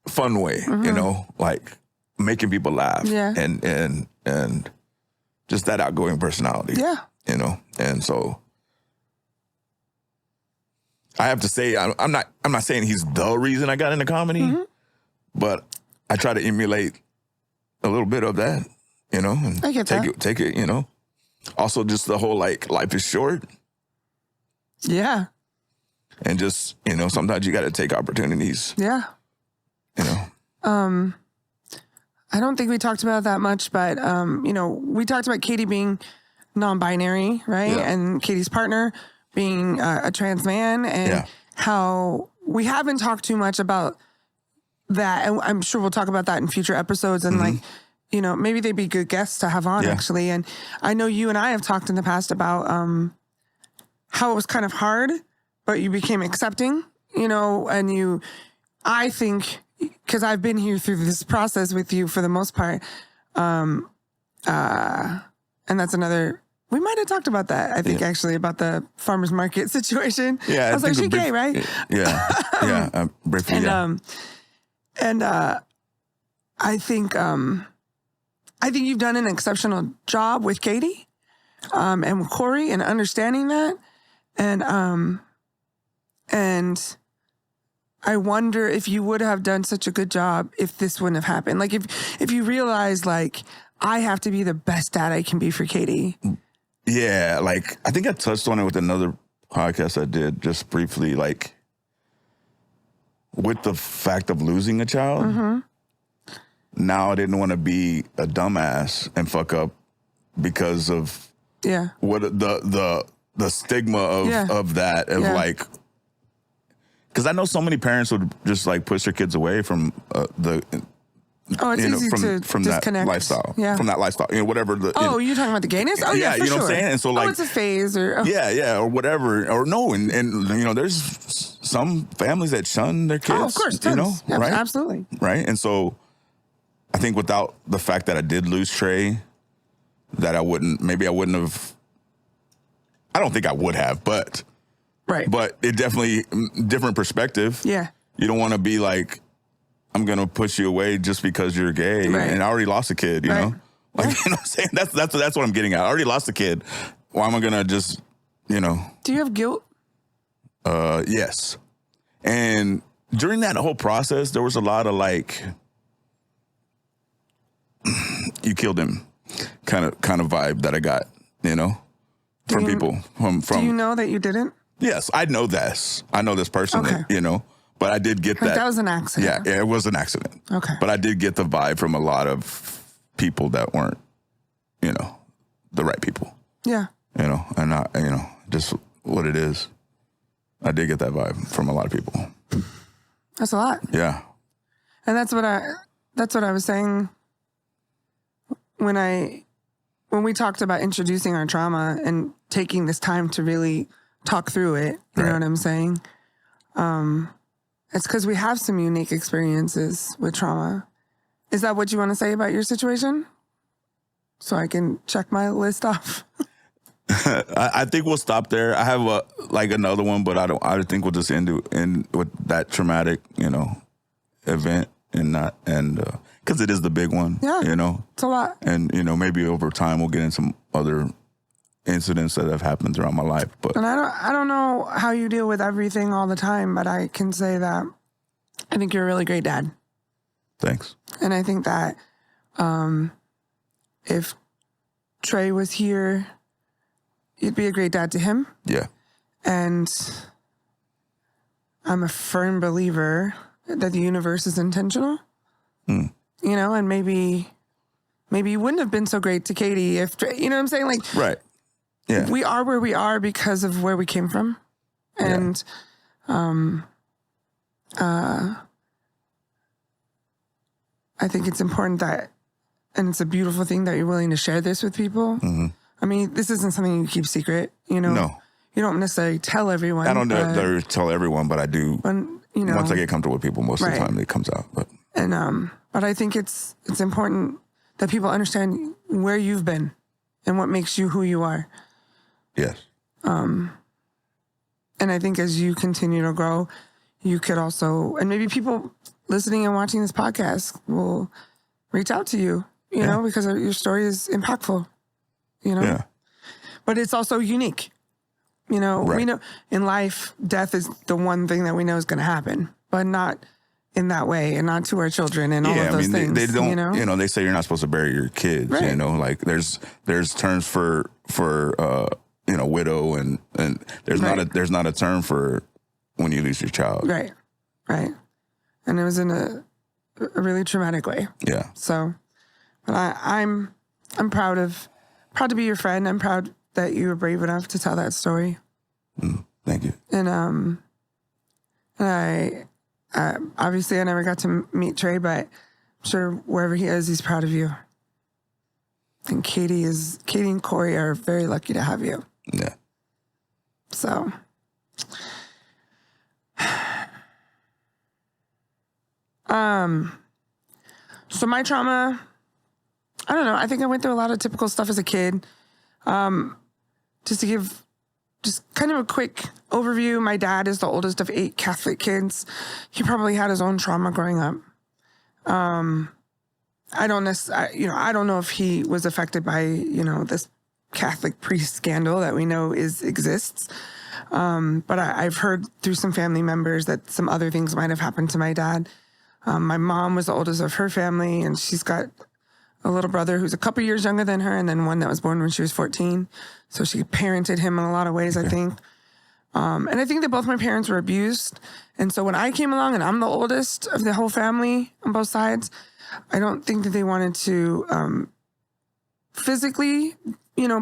fun way, like making people laugh. Yeah. And just that outgoing personality. Yeah. And so I have to say, I'm not saying he's the reason I got into comedy, but I try to emulate a little bit of that, and I get take it, Also, just the whole, like, life is short. Yeah. And just, sometimes you got to take opportunities. Yeah. I don't think we talked about that much, but, we talked about Katie being non-binary, right? Yeah. And Katie's partner being a trans man, and how we haven't talked too much about that. And I'm sure we'll talk about that in future episodes. And like, maybe they'd be good guests to have on, actually. And I know you and I have talked in the past about how it was kind of hard, but you became accepting, and I think, because I've been here through this process with you for the most part. And that's another, we might have talked about that, I think, actually, about the farmer's market situation. Yeah. I was like, she's gay, right? Yeah. Yeah. Briefly, and I think you've done an exceptional job with Katie and with Corey and understanding that. And I wonder if you would have done such a good job if this wouldn't have happened. Like, if you realize, like, I have to be the best dad I can be for Katie. Yeah, like, I think I touched on it with another podcast I did just briefly, like, with the fact of losing a child. Now I didn't want to be a dumbass and fuck up because of what the stigma of that, like, because I know so many parents would just like push their kids away from it's easy to from disconnect. that lifestyle, yeah, from that lifestyle, whatever. You're talking about the gayness? Oh yeah, for you know sure. what I'm saying? And so, like, it's a phase, or or whatever, or no, and there's some families that shun their kids. Oh, of course, tons. Right? Absolutely, right. And so, I think without the fact that I did lose Trey, that I wouldn't have. I don't think I would have, but it definitely different perspective. Yeah, you don't want to be like, I'm gonna push you away just because you're gay, and I already lost a kid. You know, like, you know what I'm saying? That's what I'm getting at. I already lost a kid. Why am I gonna just, Do you have guilt? Yes. And during that whole process, there was a lot of like, you killed him, kind of vibe that I got, from people. From do you know that you didn't? Yes, I know this. I know this personally, but I did get that. That was an accident. Yeah, it was an accident. Okay. But I did get the vibe from a lot of people that weren't, the right people. Yeah. And not, just what it is. I did get that vibe from a lot of people. That's a lot. Yeah. And that's what I was saying when we talked about introducing our trauma and taking this time to really talk through it. You know what I'm saying? It's because we have some unique experiences with trauma. Is that what you want to say about your situation? So I can check my list off. I think we'll stop there. I have another one, but I think we'll just end with that traumatic, event because it is the big one. Yeah, it's a lot. And maybe over time we'll get into some other incidents that have happened throughout my life. But and I don't know how you deal with everything all the time, but I can say that I think you're a really great dad. Thanks. And I think that if Trey was here, you'd be a great dad to him. Yeah. And I'm a firm believer that the universe is intentional. And maybe you wouldn't have been so great to Katie if, you know what I'm saying? Like, right. Yeah. We are where we are because of where we came from. And, I think it's important and it's a beautiful thing that you're willing to share this with people. Mm-hmm. I mean, this isn't something you keep secret, No. You don't necessarily tell everyone. I don't tell everyone, but I do. When, once I get comfortable with people, most of the time it comes out. But I think it's important that people understand where you've been and what makes you who you are. Yes. And I think as you continue to grow, you could also, and maybe people listening and watching this podcast will reach out to you, you know, because your story is impactful, Yeah. But it's also unique. We know in life, death is the one thing that we know is going to happen, but not in that way and not to our children and all of those things. They don't, they say you're not supposed to bury your kids, right. Like there's terms for widow and there's not a term for when you lose your child. Right. Right. And it was in a really traumatic way. Yeah. So, but I'm proud to be your friend. I'm proud that you were brave enough to tell that story. Thank you. And I obviously I never got to meet Trey, but I'm sure wherever he is, he's proud of you. And Katie and Corey are very lucky to have you. Yeah. So. So my trauma, I don't know. I think I went through a lot of typical stuff as a kid. Just to give kind of a quick overview, my dad is the oldest of 8 Catholic kids. He probably had his own trauma growing up. I don't know if he was affected by, this Catholic priest scandal that we know exists. But I've heard through some family members that some other things might have happened to my dad. My mom was the oldest of her family, and she's got a little brother who's a couple years younger than her, and then one that was born when she was 14. So she parented him in a lot of ways, I think. And I think that both my parents were abused. And so when I came along, and I'm the oldest of the whole family on both sides, I don't think that they wanted to physically,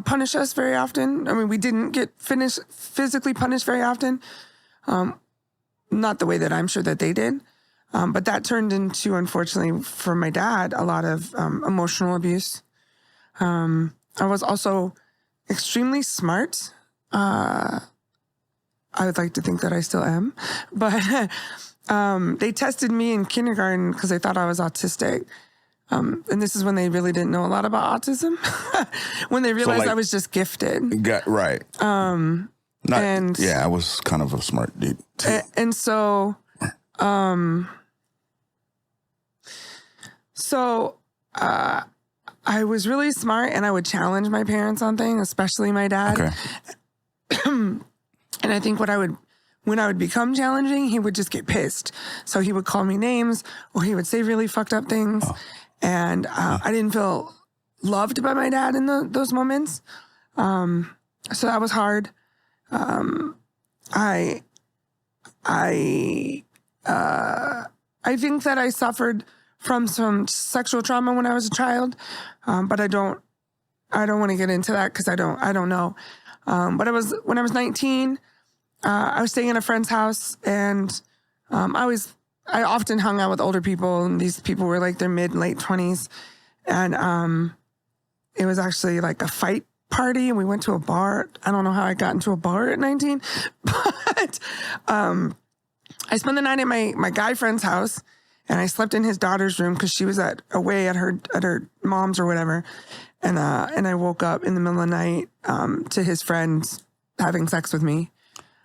punish us very often. I mean, we didn't get physically punished very often. Not the way that I'm sure that they did. But that turned into, unfortunately, for my dad, a lot of emotional abuse. I was also extremely smart. I would like to think that I still am. But they tested me in kindergarten because they thought I was autistic. And this is when they really didn't know a lot about autism. When they realized I was just gifted. Right. I was kind of a smart dude too. And so... I was really smart, and I would challenge my parents on things, especially my dad. Okay. And I think when I would become challenging, he would just get pissed. So he would call me names, or he would say really fucked up things. Oh. And I didn't feel loved by my dad in those moments. So that was hard. I think that I suffered from some sexual trauma when I was a child, but I don't want to get into that because I don't know. But when I was 19, I was staying in a friend's house, and I often hung out with older people, and these people were like their mid and late 20s, and it was actually like a fight party, and we went to a bar. I don't know how I got into a bar at 19, but I spent the night at my guy friend's house, and I slept in his daughter's room because she was away at her mom's or whatever, and I woke up in the middle of the night to his friends having sex with me.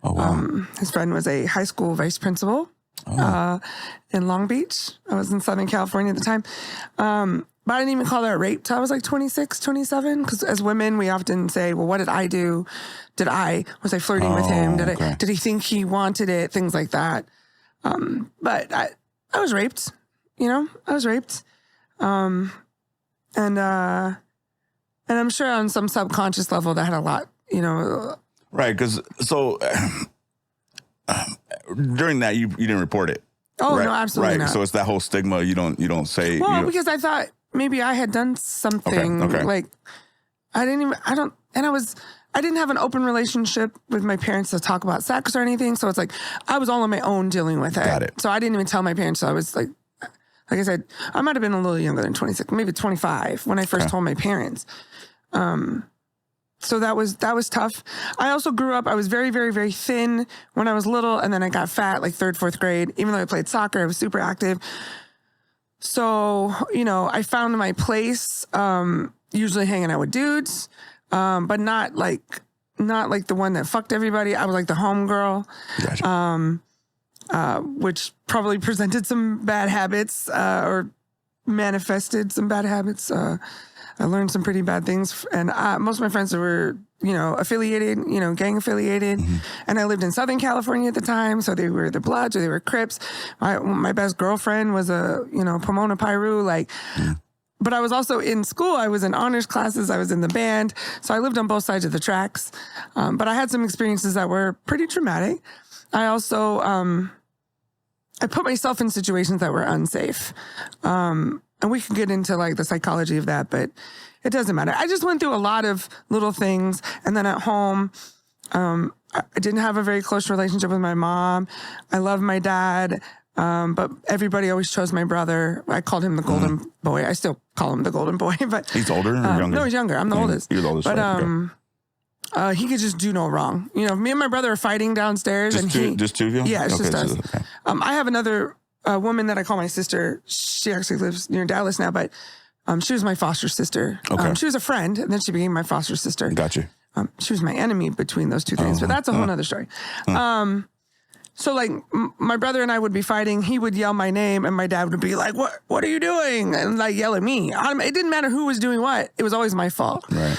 Oh wow! His friend was a high school vice principal in Long Beach. I was in Southern California at the time. But I didn't even call that rape till I was like 26, 27. Because as women, we often say, well, what did I do? Was I flirting with him? Did he think he wanted it? Things like that. But I was raped, I was raped. And I'm sure on some subconscious level that had a lot, Right. Because during that, you didn't report it. Oh, right? no, absolutely not. So it's that whole stigma. You don't say. Well, because I thought maybe I had done something like I didn't have an open relationship with my parents to talk about sex or anything. So it's like I was all on my own dealing with it. Got it. So I didn't even tell my parents. So I was like I said, I might have been a little younger than 26, maybe 25 when I first told my parents. So that was tough. I also grew up, I was very, very, very thin when I was little, and then I got fat like 3rd, 4th grade. Even though I played soccer, I was super active. So, I found my place, usually hanging out with dudes, but not like the one that fucked everybody. I was like the home girl, Gotcha. which probably presented some bad habits, or manifested some bad habits. I learned some pretty bad things, and most of my friends were, affiliated, gang affiliated, and I lived in Southern California at the time, so they were the Bloods or they were Crips. My best girlfriend was a, Pomona Piru, but I was also in school. I was in honors classes. I was in the band, so I lived on both sides of the tracks. But I had some experiences that were pretty traumatic. I also, I put myself in situations that were unsafe. And we can get into like the psychology of that, but it doesn't matter. I just went through a lot of little things. And then at home, I didn't have a very close relationship with my mom. I love my dad. But everybody always chose my brother. I called him the golden boy. I still call him the golden boy, but he's older or younger? No, he's younger. I'm the oldest. You're the oldest. But, he could just do no wrong. Me and my brother are fighting downstairs. Just two of you? Yeah, it's just us. Okay. I have another woman that I call my sister. She actually lives near Dallas now, but she was my foster sister. Okay. She was a friend, and then she became my foster sister. Gotcha. She was my enemy between those two things, but that's a whole other story. So like my brother and I would be fighting. He would yell my name, and my dad would be like, "What are you doing?" And like yell at me. It didn't matter who was doing what. It was always my fault. Right.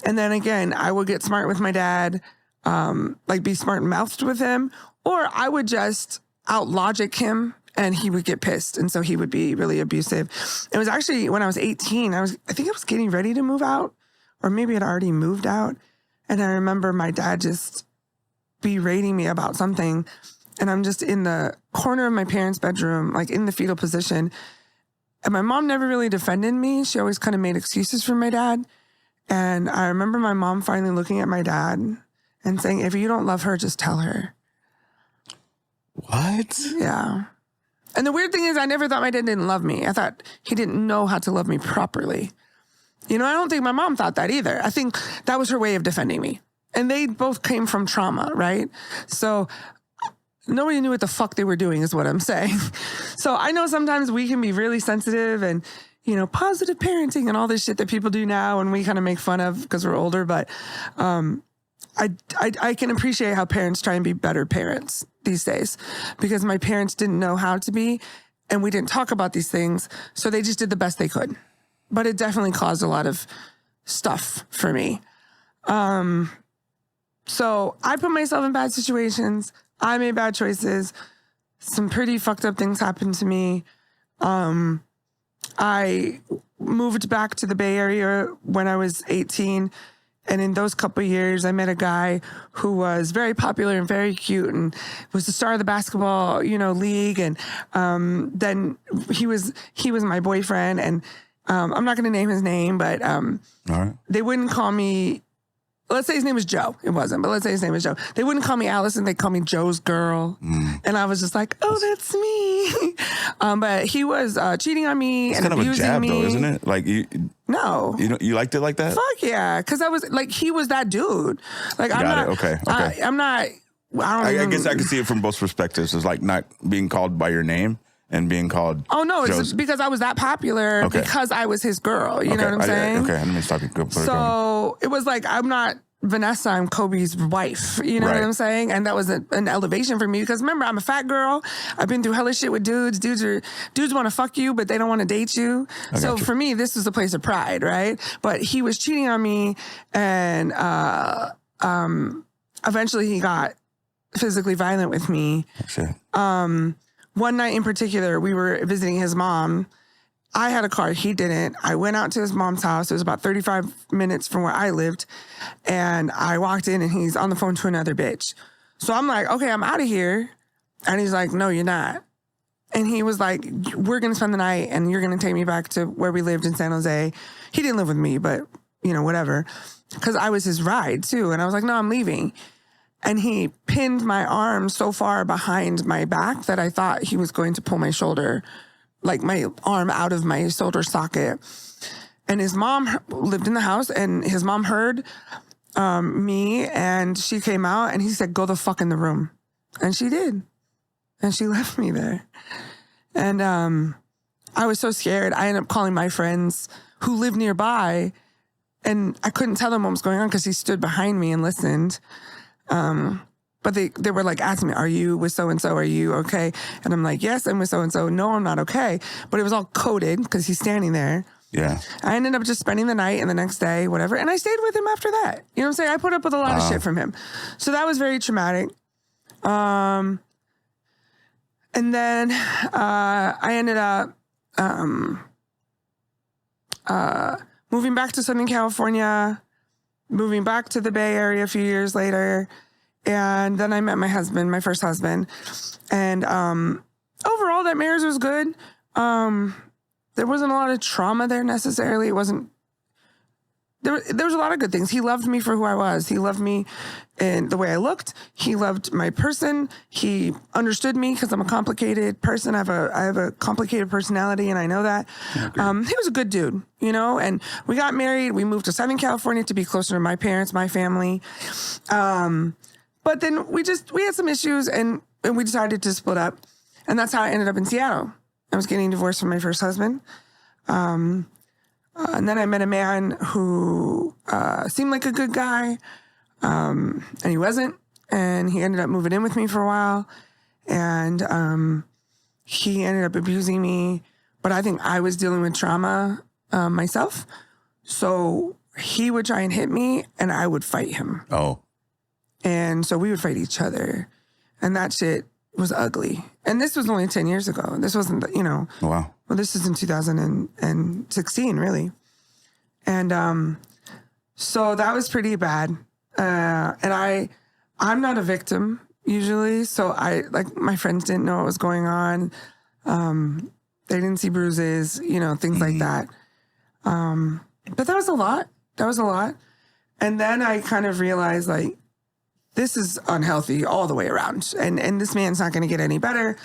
And then again, I would get smart with my dad, like be smart mouthed with him, or I would just out logic him. And he would get pissed. And so he would be really abusive. It was actually when I was 18, I think I was getting ready to move out, or maybe I'd already moved out. And I remember my dad just berating me about something. And I'm just in the corner of my parents' bedroom, like in the fetal position. And my mom never really defended me. She always kind of made excuses for my dad. And I remember my mom finally looking at my dad and saying, "If you don't love her, just tell her." What? Yeah. And the weird thing is I never thought my dad didn't love me. I thought he didn't know how to love me properly. I don't think my mom thought that either. I think that was her way of defending me. And they both came from trauma, right? So nobody knew what the fuck they were doing is what I'm saying. So I know sometimes we can be really sensitive and, positive parenting and all this shit that people do now and we kind of make fun of because we're older. But I can appreciate how parents try and be better parents these days because my parents didn't know how to be and we didn't talk about these things. So they just did the best they could. But it definitely caused a lot of stuff for me. So I put myself in bad situations. I made bad choices. Some pretty fucked up things happened to me. I moved back to the Bay Area when I was 18. And in those couple of years, I met a guy who was very popular and very cute and was the star of the basketball, league. And then he was my boyfriend. And I'm not going to name his name, but All right. they wouldn't call me. Let's say his name was Joe. It wasn't, but let's say his name was Joe. They wouldn't call me Allison. They call me Joe's girl. And I was just like, oh, that's me. But he was cheating on me and abusing kind of a jab, me. though, isn't it? Like No. You liked it like that? Fuck yeah. Because I was like, he was that dude. Like, I'm Got not. it. Okay. I'm not. I guess I can see it from both perspectives. It's like not being called by your name and being called. Oh, no. Joe's. It's because I was that popular because I was his girl. You know what I'm saying? Okay. I didn't mean to stop you. So it was like, I'm not Vanessa, I'm Kobe's wife. You know what I'm saying? And that was an elevation for me because remember, I'm a fat girl. I've been through hellish shit with dudes. Dudes want to fuck you, but they don't want to date you. So for me, this was a place of pride, right? But he was cheating on me, and eventually he got physically violent with me. Shit. One night in particular, we were visiting his mom. I had a car. He didn't. I went out to his mom's house. It was about 35 minutes from where I lived. And I walked in and he's on the phone to another bitch. So I'm like, okay, I'm out of here. And he's like, no, you're not. And he was like, we're going to spend the night and you're going to take me back to where we lived in San Jose. He didn't live with me, but, whatever. Because I was his ride too. And I was like, no, I'm leaving. And he pinned my arm so far behind my back that I thought he was going to pull my shoulder, like my arm out of my shoulder socket. And his mom lived in the house and his mom heard me and she came out and he said, go the fuck in the room. And she did. And she left me there. And I was so scared. I ended up calling my friends who lived nearby and I couldn't tell them what was going on because he stood behind me and listened. But they were like asking me, are you with so-and-so? Are you okay? And I'm like, yes, I'm with so-and-so. No, I'm not okay. But it was all coded because he's standing there. Yeah. I ended up just spending the night and the next day, whatever. And I stayed with him after that. You know what I'm saying? I put up with a lot of shit from him. So that was very traumatic. And then I ended up moving back to Southern California, moving back to the Bay Area a few years later. And then I met my husband, my first husband. And overall, that marriage was good. There wasn't a lot of trauma there necessarily. It wasn't... There was a lot of good things. He loved me for who I was. He loved me in the way I looked. He loved my person. He understood me because I'm a complicated person. I have a complicated personality, and I know that. He was a good dude, and we got married. We moved to Southern California to be closer to my parents, my family. But then we had some issues and we decided to split up. And that's how I ended up in Seattle. I was getting divorced from my first husband. And then I met a man who seemed like a good guy. And he wasn't. And he ended up moving in with me for a while. And he ended up abusing me. But I think I was dealing with trauma myself. So he would try and hit me and I would fight him. Oh. And so we would fight each other. And that shit was ugly. And this was only 10 years ago. This wasn't, Wow. Well, this is in 2016, really. And so that was pretty bad. And I'm not a victim usually. So my friends didn't know what was going on. They didn't see bruises, things like that. But that was a lot. And then I kind of realized this is unhealthy all the way around. And this man's not going to get any better.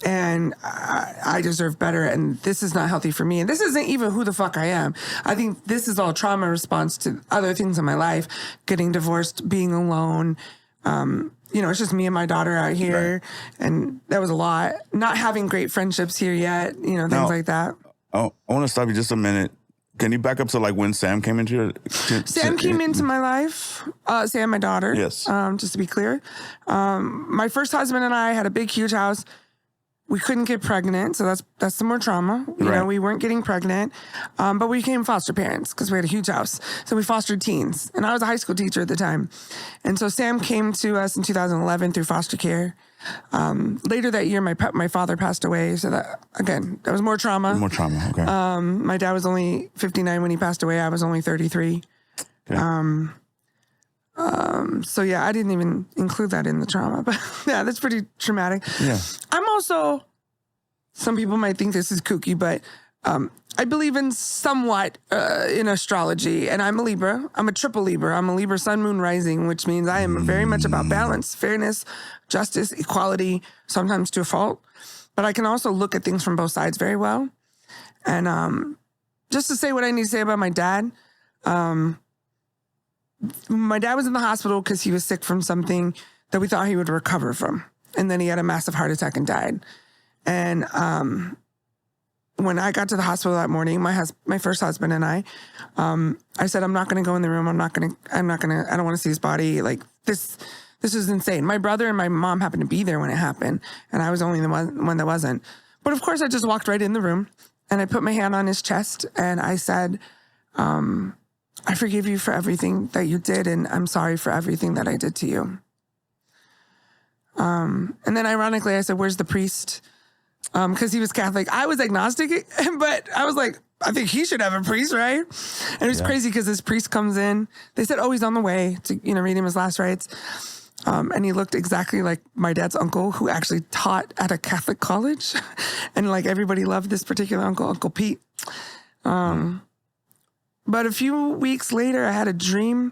And I deserve better. And this is not healthy for me. And this isn't even who the fuck I am. I think this is all trauma response to other things in my life. Getting divorced, being alone. It's just me and my daughter out here. Right. And that was a lot. Not having great friendships here yet. Things like that. Oh, I want to stop you just a minute. Can you back up to when Sam came into your... Sam came into my life. Sam, my daughter. Yes. Just to be clear. My first husband and I had a big, huge house. We couldn't get pregnant, so that's some more trauma. We weren't getting pregnant, but we became foster parents because we had a huge house. So we fostered teens, and I was a high school teacher at the time. And so Sam came to us in 2011 through foster care. Later that year, my father passed away, so that was more trauma. More trauma, okay. My dad was only 59 when he passed away. I was only 33. Okay. So yeah, I didn't even include that in the trauma, but yeah, that's pretty traumatic. Yeah. I'm also, some people might think this is kooky, but I believe in somewhat in astrology, and I'm a Libra. I'm a triple Libra. I'm a Libra sun, moon, rising, which means I am very much about balance, fairness, justice, equality, sometimes to a fault. But I can also look at things from both sides very well. And just to say what I need to say about my dad, my dad was in the hospital because he was sick from something that we thought he would recover from. And then he had a massive heart attack and died. And when I got to the hospital that morning, my first husband and I said, I'm not going to go in the room. I don't want to see his body. Like this is insane. My brother and my mom happened to be there when it happened. And I was only the one that wasn't. But of course I just walked right in the room and I put my hand on his chest and I said, I forgive you for everything that you did, and I'm sorry for everything that I did to you. And then ironically, I said, where's the priest? Because he was Catholic. I was agnostic, but I was like, I think he should have a priest, right? And it was crazy because this priest comes in. They said, oh, he's on the way to, read him his last rites. And he looked exactly like my dad's uncle, who actually taught at a Catholic college. And like everybody loved this particular uncle, Uncle Pete. But a few weeks later, I had a dream,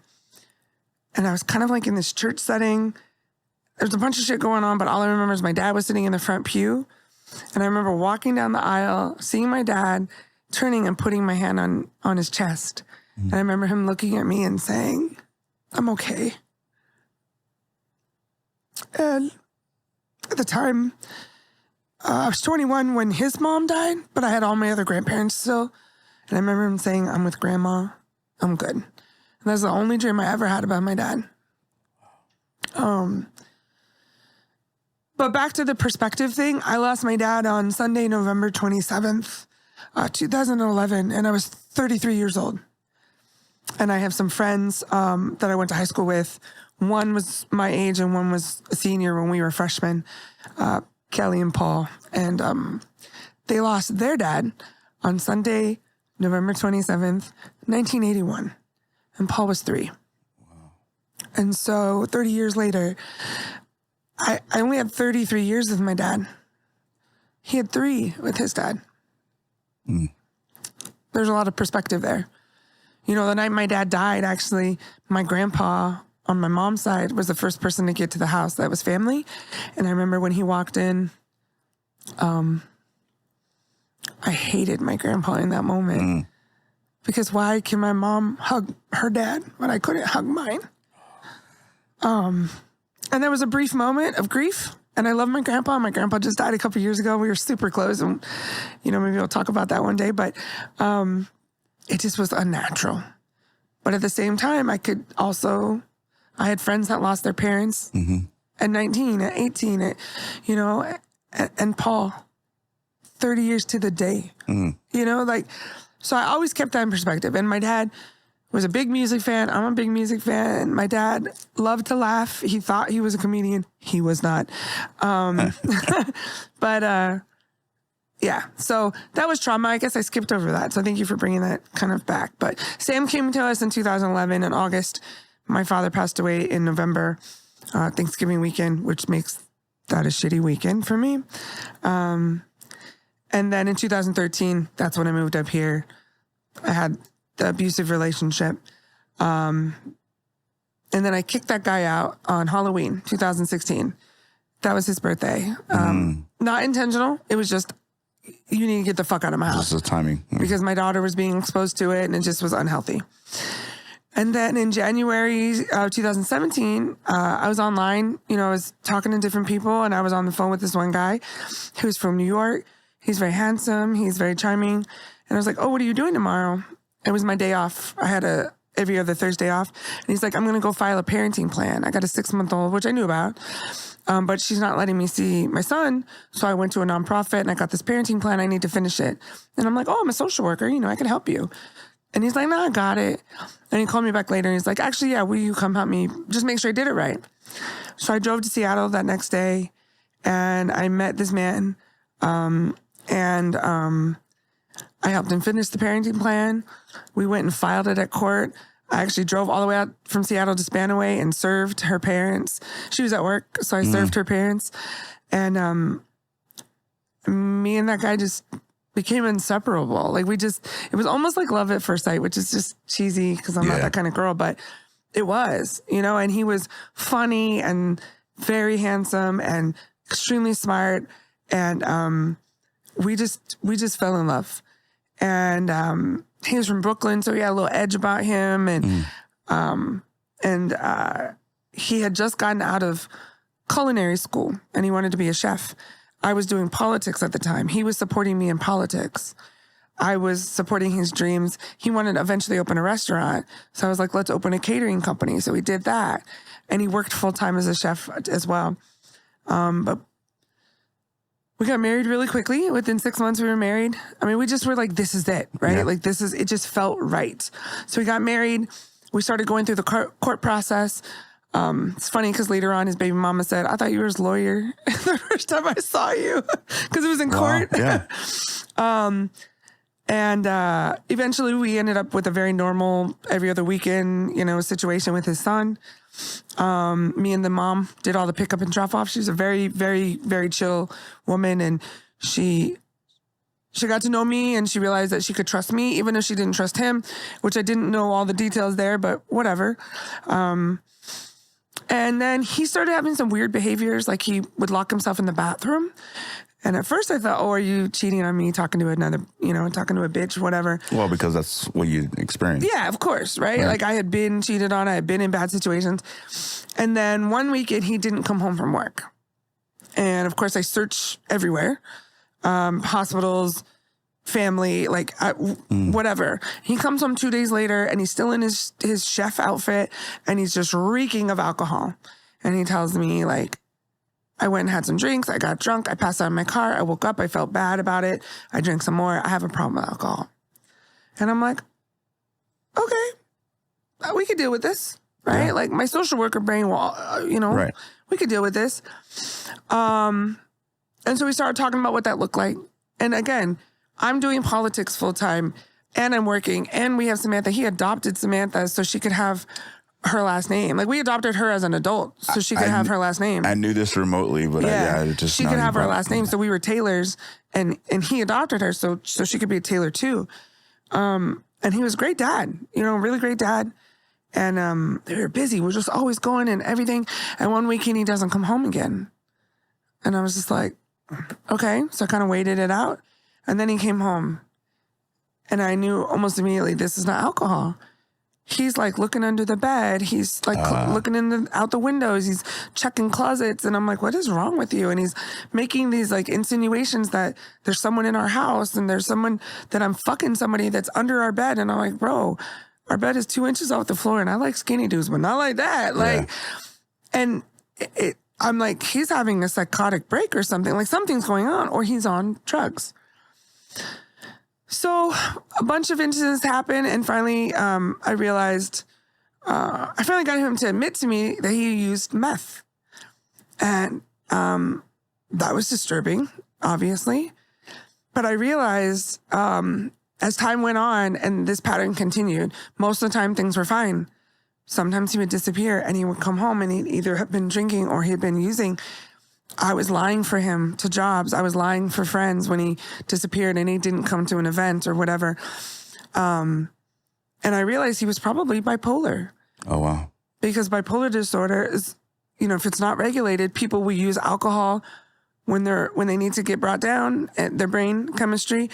and I was kind of like in this church setting. There's a bunch of shit going on, but all I remember is my dad was sitting in the front pew, and I remember walking down the aisle, seeing my dad, turning and putting my hand on his chest. And I remember him looking at me and saying, I'm okay. And at the time, I was 21 when his mom died, but I had all my other grandparents still. And I remember him saying, I'm with grandma. I'm good. And that's the only dream I ever had about my dad. But back to the perspective thing, I lost my dad on Sunday, November 27th, 2011, and I was 33 years old. And I have some friends that I went to high school with. One was my age and one was a senior when we were freshmen, Kelly and Paul. And they lost their dad on Sunday, November 27th, 1981. And Paul was 3. Wow. And so 30 years later, I only had 33 years with my dad. He had 3 with his dad. There's a lot of perspective there. The night my dad died, actually, my grandpa on my mom's side was the first person to get to the house that was family. And I remember when he walked in, I hated my grandpa in that moment. Because why can my mom hug her dad when I couldn't hug mine? And there was a brief moment of grief. And I love my grandpa. My grandpa just died a couple years ago. We were super close. And, maybe we'll talk about that one day. But it just was unnatural. But at the same time, I had friends that lost their parents at 19, at 18, and Paul, 30 years to the day, so I always kept that in perspective. And my dad was a big music fan. I'm a big music fan. My dad loved to laugh. He thought he was a comedian. He was not. But yeah, so that was trauma. I guess I skipped over that. So thank you for bringing that kind of back. But Sam came to us in 2011 in August. My father passed away in November, Thanksgiving weekend, which makes that a shitty weekend for me. And then in 2013, that's when I moved up here. I had the abusive relationship. And then I kicked that guy out on Halloween, 2016. That was his birthday. Not intentional. It was just, you need to get the fuck out of my house. Just the timing. Because my daughter was being exposed to it and it just was unhealthy. And then in January 2017, I was online. I was talking to different people and I was on the phone with this one guy who's from New York. He's very handsome. He's very charming. And I was like, oh, what are you doing tomorrow? It was my day off. I had every other Thursday off. And he's like, I'm going to go file a parenting plan. I got a 6-month-old, which I knew about. But she's not letting me see my son. So I went to a nonprofit and I got this parenting plan. I need to finish it. And I'm like, oh, I'm a social worker. I can help you. And he's like, no, I got it. And he called me back later and he's like, actually, yeah, will you come help me? Just make sure I did it right. So I drove to Seattle that next day and I met this man. I helped him finish the parenting plan. We went and filed it at court. I actually drove all the way out from Seattle to Spanaway and served her parents. She was at work, so I served her parents. And me and that guy just became inseparable. Like it was almost like love at first sight, which is just cheesy because I'm not that kind of girl, but it was, and he was funny and very handsome and extremely smart. And we just fell in love. And he was from Brooklyn, so he had a little edge about him. And he had just gotten out of culinary school and he wanted to be a chef. I was doing politics at the time. He was supporting me in politics. I was supporting his dreams. He wanted to eventually open a restaurant. So I was like, let's open a catering company. So we did that. And he worked full-time as a chef as well. But we got married really quickly. Within 6 months, we were married. I mean, we just were like, this is it, right? Yeah. Like, it just felt right. So we got married. We started going through the court process. It's funny because later on, his baby mama said, I thought you were his lawyer the first time I saw you because it was in court. Yeah. And eventually we ended up with a very normal every other weekend, situation with his son. Me and the mom did all the pickup and drop off. She was a very, very, very chill woman. And she got to know me and she realized that she could trust me, even though she didn't trust him, which I didn't know all the details there, but whatever. And then he started having some weird behaviors, like he would lock himself in the bathroom. And at first I thought, oh, are you cheating on me, talking to another, talking to a bitch, whatever. Well, because that's what you experienced. Yeah, of course, right? Like I had been cheated on. I had been in bad situations. And then one weekend he didn't come home from work. And of course I searched everywhere, hospitals, family, whatever. He comes home 2 days later and he's still in his chef outfit and he's just reeking of alcohol. And he tells me I went and had some drinks. I got drunk. I passed out in my car. I woke up. I felt bad about it. I drank some more. I have a problem with alcohol. And I'm like, okay, we could deal with this, right? Yeah. Like my social worker brain, right. We could deal with this. And so we started talking about what that looked like. And again, I'm doing politics full time and I'm working and we have Samantha. He adopted Samantha so she could have her last name. Like we adopted her as an adult so she could have her last name. I knew this remotely, but she could have her last name. So we were Taylors and he adopted her so she could be a Taylor too. And he was a great dad, really great dad. And they were busy. We're just always going and everything. And one weekend he doesn't come home again. And I was just like, okay. So I kind of waited it out. And then he came home and I knew almost immediately this is not alcohol. He's like looking under the bed. He's like looking out the windows. He's checking closets. And I'm like, what is wrong with you? And he's making these like insinuations that there's someone in our house and there's someone that I'm fucking somebody that's under our bed. And I'm like, bro, our bed is 2 inches off the floor and I like skinny dudes, but not like that. Like, and I'm like, he's having a psychotic break or something. Like something's going on or he's on drugs. So a bunch of incidents happened, and finally, I realized I finally got him to admit to me that he used meth, and that was disturbing, obviously. But I realized as time went on and this pattern continued, most of the time things were fine. Sometimes he would disappear, and he would come home, and he'd either have been drinking or he'd been using. I was lying for him to jobs. I was lying for friends when he disappeared and he didn't come to an event or whatever. And I realized he was probably bipolar. Oh, wow. Because bipolar disorder is, if it's not regulated, people will use alcohol when they need to get brought down, their brain chemistry.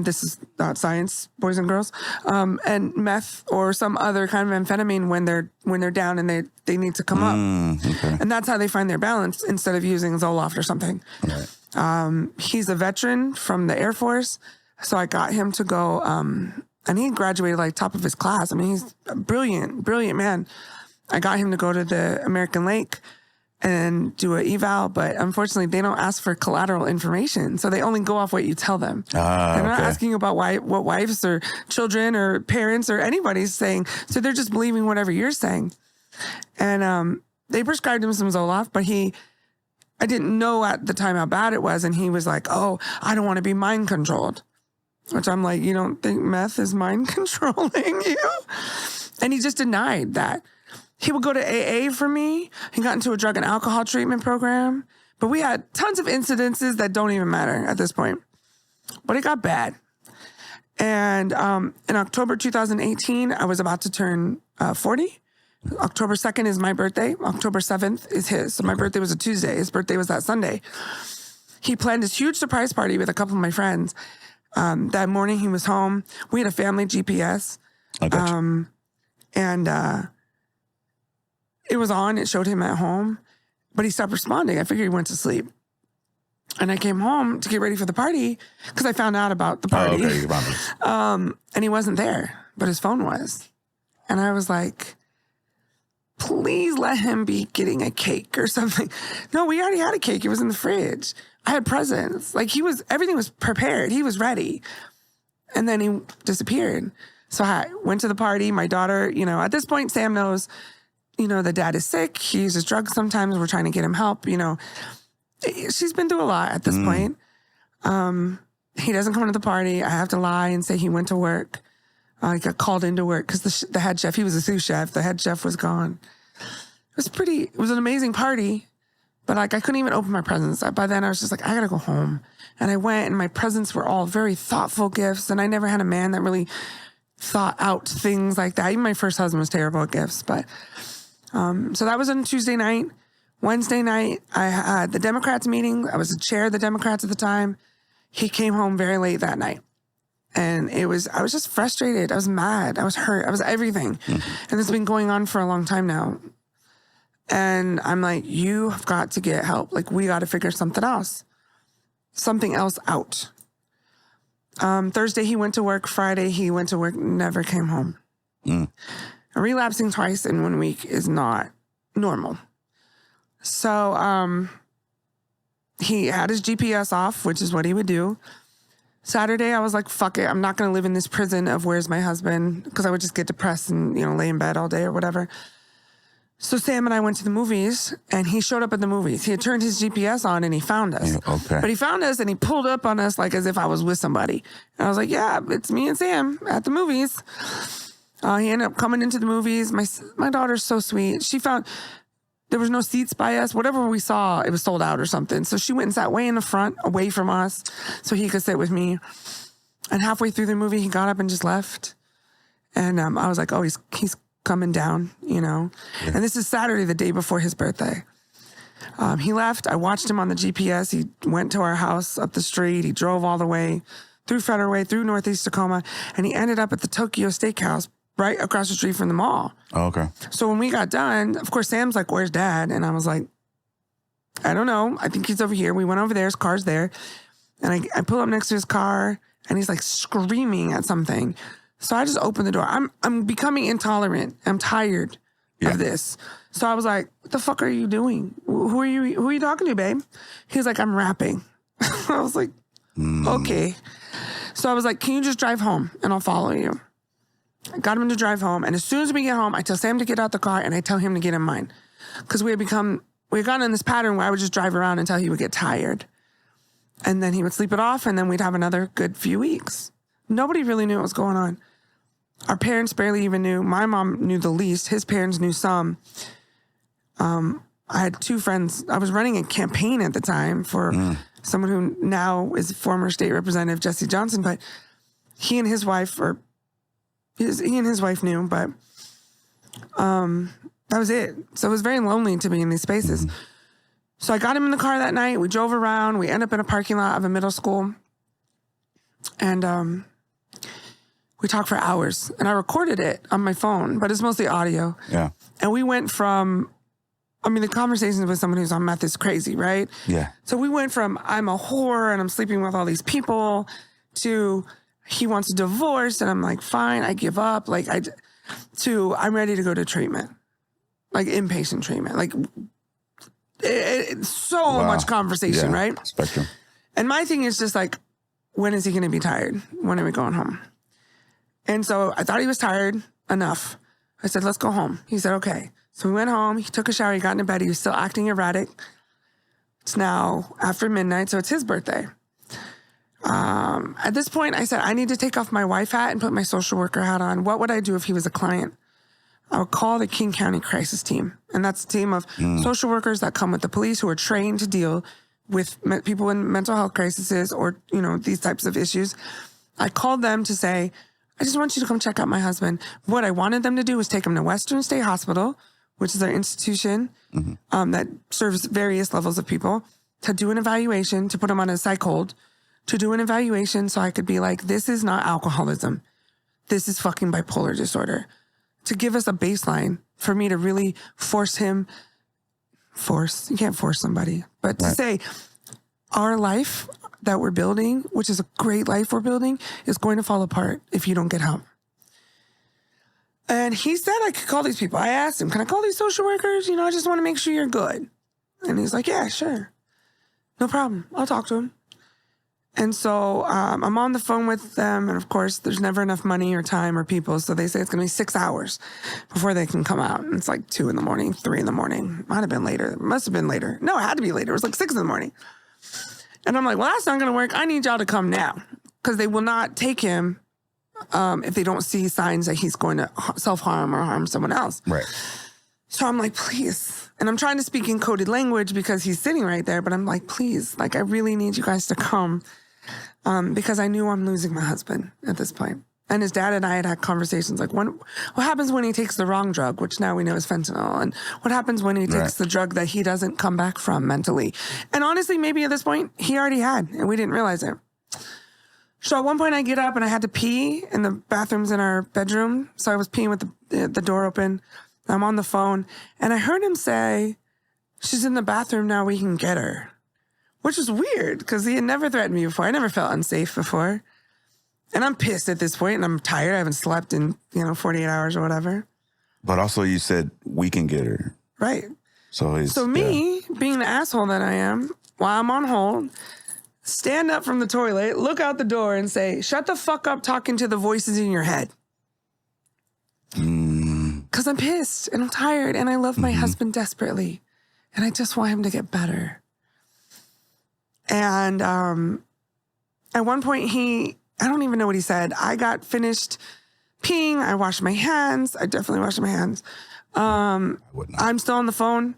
This is not science, boys and girls. And meth or some other kind of amphetamine when they're down and they need to come up. Okay. And that's how they find their balance instead of using Zoloft or something. Right. He's a veteran from the Air Force. So I got him to go, and he graduated like top of his class. I mean, he's a brilliant, brilliant man. I got him to go to the American Lake and do an eval, but unfortunately they don't ask for collateral information. So they only go off what you tell them. They're not asking about what wives or children or parents or anybody's saying. So they're just believing whatever you're saying. And they prescribed him some Zoloft, but I didn't know at the time how bad it was. And he was like, oh, I don't want to be mind controlled. Which I'm like, you don't think meth is mind controlling you? And he just denied that. He would go to AA for me. He got into a drug and alcohol treatment program. But we had tons of incidences that don't even matter at this point. But it got bad. And in October 2018, I was about to turn 40. October 2nd is my birthday. October 7th is his. So my birthday was a Tuesday. His birthday was that Sunday. He planned this huge surprise party with a couple of my friends. That morning he was home. We had a family GPS. I got you. And it was on. It showed him at home. But he stopped responding. I figured he went to sleep. And I came home to get ready for the party because I found out about the party. Oh, okay. And he wasn't there, but his phone was. And I was like, please let him be getting a cake or something. No, we already had a cake. It was in the fridge. I had presents. Like everything was prepared. He was ready. And then he disappeared. So I went to the party. My daughter, at this point, Sam knows, the dad is sick. He uses drugs sometimes. We're trying to get him help, She's been through a lot at this point. He doesn't come to the party. I have to lie and say he went to work. I got called into work because the head chef, he was a sous chef. The head chef was gone. It was an amazing party, but I couldn't even open my presents. By then I was just like, I gotta go home. And I went and my presents were all very thoughtful gifts. And I never had a man that really thought out things like that. Even my first husband was terrible at gifts. But, so that was on Tuesday night. Wednesday night, I had the Democrats meeting. I was the chair of the Democrats at the time. He came home very late that night. And I was just frustrated. I was mad. I was hurt. I was everything. And it's been going on for a long time now. And I'm like, you have got to get help. Like, we got to figure something else out. Thursday, he went to work. Friday, he went to work, never came home. Relapsing twice in 1 week is not normal. So he had his GPS off, which is what he would do. Saturday, I was like, fuck it. I'm not going to live in this prison of where's my husband, because I would just get depressed and, lay in bed all day or whatever. So Sam and I went to the movies, and he showed up at the movies. He had turned his GPS on, and he found us. Okay. But he found us, and he pulled up on us like as if I was with somebody. And I was like, yeah, it's me and Sam at the movies. He ended up coming into the movies. My daughter's so sweet. She found... There was no seats by us. Whatever we saw, it was sold out or something. So she went and sat way in the front, away from us, so he could sit with me. And halfway through the movie, he got up and just left. And I was like, oh, he's coming down, Yeah. And this is Saturday, the day before his birthday. He left. I watched him on the GPS. He went to our house up the street. He drove all the way through Federal Way, through Northeast Tacoma, and he ended up at the Tokyo Steakhouse right across the street from the mall. Oh, okay. So when we got done, of course, Sam's like, where's Dad? And I was like, I don't know. I think he's over here. We went over there. His car's there. And I pull up next to his car, and he's like screaming at something. So I just opened the door. I'm becoming intolerant. I'm tired of this. So I was like, what the fuck are you doing? Who are you talking to, babe? He was like, I'm rapping. I was like, okay. So I was like, can you just drive home and I'll follow you? I got him to drive home, and as soon as we get home, I tell Sam to get out the car, and I tell him to get in mine. Because we had gotten in this pattern where I would just drive around until he would get tired. And then he would sleep it off, and then we'd have another good few weeks. Nobody really knew what was going on. Our parents barely even knew. My mom knew the least. His parents knew some. I had two friends. I was running a campaign at the time for someone who now is former state representative Jesse Johnson, but he and his wife knew, but that was it. So it was very lonely to be in these spaces. So I got him in the car that night. We drove around. We ended up in a parking lot of a middle school. And we talked for hours. And I recorded it on my phone, but it's mostly audio. Yeah. And we went from, the conversations with someone who's on meth is crazy, right? Yeah. So we went from, I'm a whore and I'm sleeping with all these people, to he wants a divorce, and I'm like, fine, I give up. To I'm ready to go to treatment, like inpatient treatment. Like, it's so much conversation, right? Spectrum. And my thing is just like, when is he going to be tired? When are we going home? And so I thought he was tired enough. I said, let's go home. He said, okay. So we went home. He took a shower. He got into bed. He was still acting erratic. It's now after midnight, so it's his birthday. At this point, I said, I need to take off my wife hat and put my social worker hat on. What would I do if he was a client? I would call the King County Crisis Team. And that's a team of social workers that come with the police who are trained to deal with people in mental health crises or, these types of issues. I called them to say, I just want you to come check out my husband. What I wanted them to do was take him to Western State Hospital, which is our institution that serves various levels of people, to do an evaluation, to put him on a psych hold, to do an evaluation so I could be like, this is not alcoholism. This is fucking bipolar disorder. To give us a baseline for me to really you can't force somebody, but to say our life that we're building, which is a great life we're building, is going to fall apart if you don't get help. And he said I could call these people. I asked him, can I call these social workers? I just want to make sure you're good. And he's like, yeah, sure. No problem. I'll talk to him. And so I'm on the phone with them. And of course, there's never enough money or time or people. So they say it's going to be 6 hours before they can come out. And it's like 2 a.m, 3 a.m. Might have been later. Must have been later. No, it had to be later. It was like 6 a.m. And I'm like, well, that's not going to work. I need y'all to come now. Because they will not take him if they don't see signs that he's going to self-harm or harm someone else. Right. So I'm like, please. And I'm trying to speak in coded language because he's sitting right there. But I'm like, please, I really need you guys to come. Because I knew I'm losing my husband at this point. And his dad and I had conversations like, what happens when he takes the wrong drug, which now we know is fentanyl? And what happens when he takes the drug that he doesn't come back from mentally? And honestly, maybe at this point, he already had, and we didn't realize it. So at one point I get up and I had to pee in the bathrooms in our bedroom. So I was peeing with the door open. I'm on the phone and I heard him say, she's in the bathroom now, we can get her. Which is weird because he had never threatened me before. I never felt unsafe before. And I'm pissed at this point and I'm tired. I haven't slept in, 48 hours or whatever. But also you said we can get her. Right. So me, being the asshole that I am, while I'm on hold, stand up from the toilet, look out the door and say, shut the fuck up talking to the voices in your head. Because I'm pissed and I'm tired and I love my husband desperately. And I just want him to get better. And at one point I don't even know what he said. I got finished peeing. I washed my hands. I definitely washed my hands. I'm still on the phone.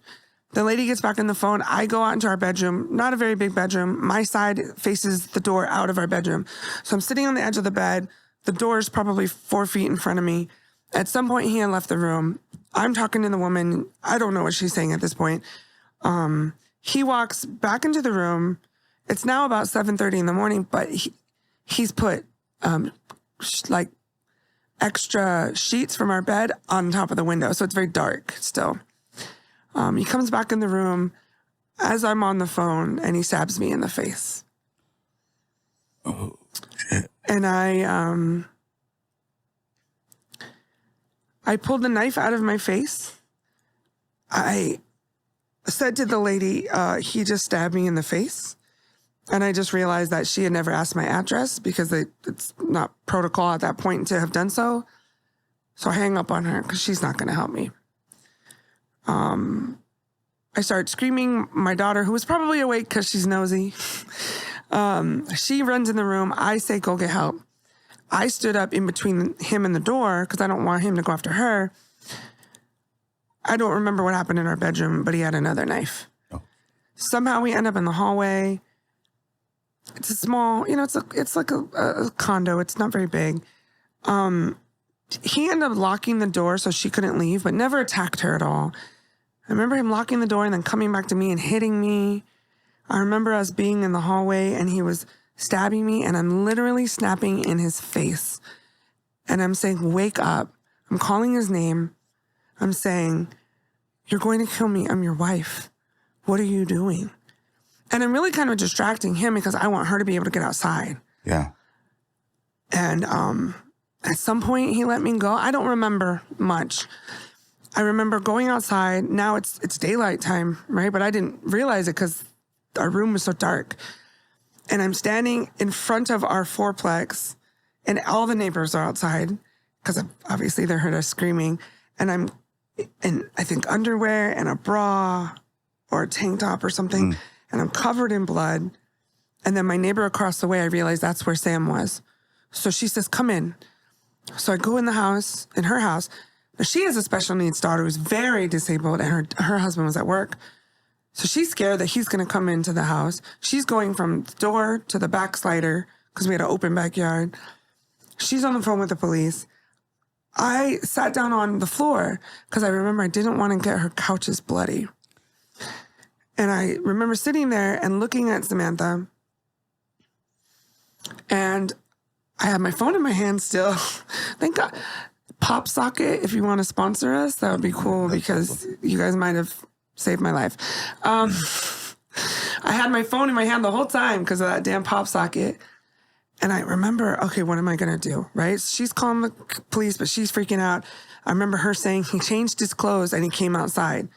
The lady gets back on the phone. I go out into our bedroom, not a very big bedroom. My side faces the door out of our bedroom. So I'm sitting on the edge of the bed. The door is probably 4 feet in front of me. At some point, he had left the room. I'm talking to the woman. I don't know what she's saying at this point. He walks back into the room. It's now about 7:30 in the morning, but he's put extra sheets from our bed on top of the window. So it's very dark still. He comes back in the room as I'm on the phone and he stabs me in the face. Oh, shit. And I pulled the knife out of my face. I said to the lady, he just stabbed me in the face. And I just realized that she had never asked my address because it's not protocol at that point to have done so. So I hang up on her because she's not going to help me. I started screaming. My daughter, who was probably awake because she's nosy, she runs in the room. I say, go get help. I stood up in between him and the door because I don't want him to go after her. I don't remember what happened in our bedroom, but he had another knife. Oh. Somehow we end up in the hallway. It's a small, it's like a condo. It's not very big. He ended up locking the door so she couldn't leave, but never attacked her at all. I remember him locking the door and then coming back to me and hitting me. I remember us being in the hallway and he was stabbing me and I'm literally snapping in his face. And I'm saying, wake up. I'm calling his name. I'm saying, you're going to kill me. I'm your wife. What are you doing? And I'm really kind of distracting him because I want her to be able to get outside. Yeah. And at some point he let me go. I don't remember much. I remember going outside. Now it's daylight time, right? But I didn't realize it because our room was so dark. And I'm standing in front of our fourplex and all the neighbors are outside because obviously they heard us screaming. And I'm in, I think, underwear and a bra or a tank top or something. And I'm covered in blood. And then my neighbor across the way, I realized that's where Sam was. So she says, come in. So I go in the house, in her house. She has a special needs daughter who's very disabled, and her husband was at work. So she's scared that he's going to come into the house. She's going from the door to the back slider because we had an open backyard. She's on the phone with the police. I sat down on the floor because I remember I didn't want to get her couches bloody. And I remember sitting there and looking at Samantha. And I had my phone in my hand still. Thank God. Pop Socket, if you want to sponsor us, that would be cool because you guys might have saved my life. I had my phone in my hand the whole time because of that damn Pop Socket. And I remember, okay, what am I going to do, right? She's calling the police, but she's freaking out. I remember her saying he changed his clothes and he came outside.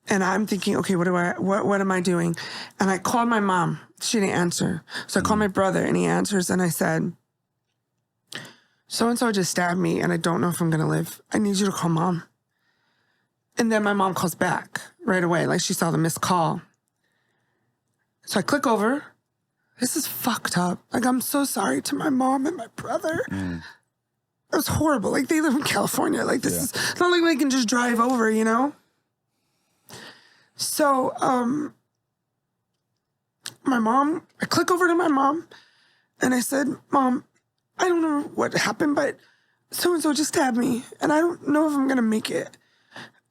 And I'm thinking, okay, what am I doing? And I called my mom. She didn't answer. So I called my brother and he answers and I said, so-and-so just stabbed me and I don't know if I'm going to live. I need you to call mom. And then my mom calls back right away. Like she saw the missed call. So I click over. This is fucked up. Like, I'm so sorry to my mom and my brother. It was horrible. Like, they live in California. Like, this is not like they can just drive over, you know? So, I click over to my mom and I said, Mom, I don't know what happened, but so-and-so just stabbed me and I don't know if I'm going to make it.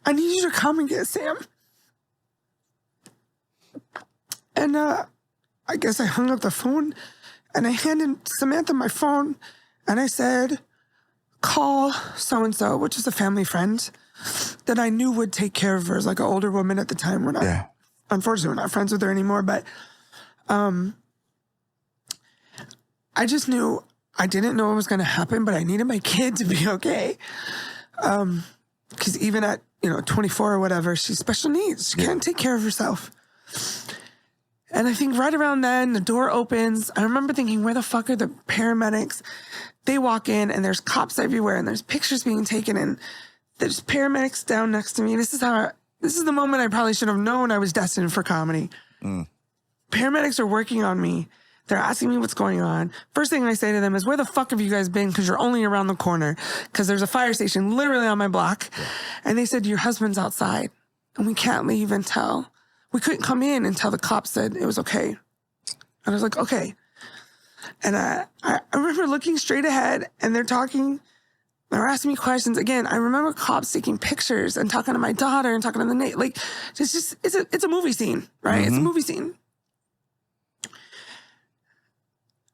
I need you to come and get Sam. And, I guess I hung up the phone and I handed Samantha my phone and I said, call so-and-so, which is a family friend that I knew would take care of her as like an older woman at the time. Unfortunately, we're not friends with her anymore, but I just knew, I didn't know what was going to happen, but I needed my kid to be okay. Because even at, 24 or whatever, she's special needs. She can't take care of herself. And I think right around then, the door opens. I remember thinking, where the fuck are the paramedics? They walk in, and there's cops everywhere, and there's pictures being taken, and there's paramedics down next to me. This is the moment I probably should have known I was destined for comedy. Paramedics are working on me. They're asking me what's going on. First thing I say to them is, where the fuck have you guys been? Because you're only around the corner. Because there's a fire station literally on my block. And they said, your husband's outside, and we can't leave until... We couldn't come in until the cops said it was okay. And I was like, okay. And I remember looking straight ahead and they're talking, they're asking me questions. Again, I remember cops taking pictures and talking to my daughter and talking to the Nate. Like, it's a movie scene, right? It's a movie scene.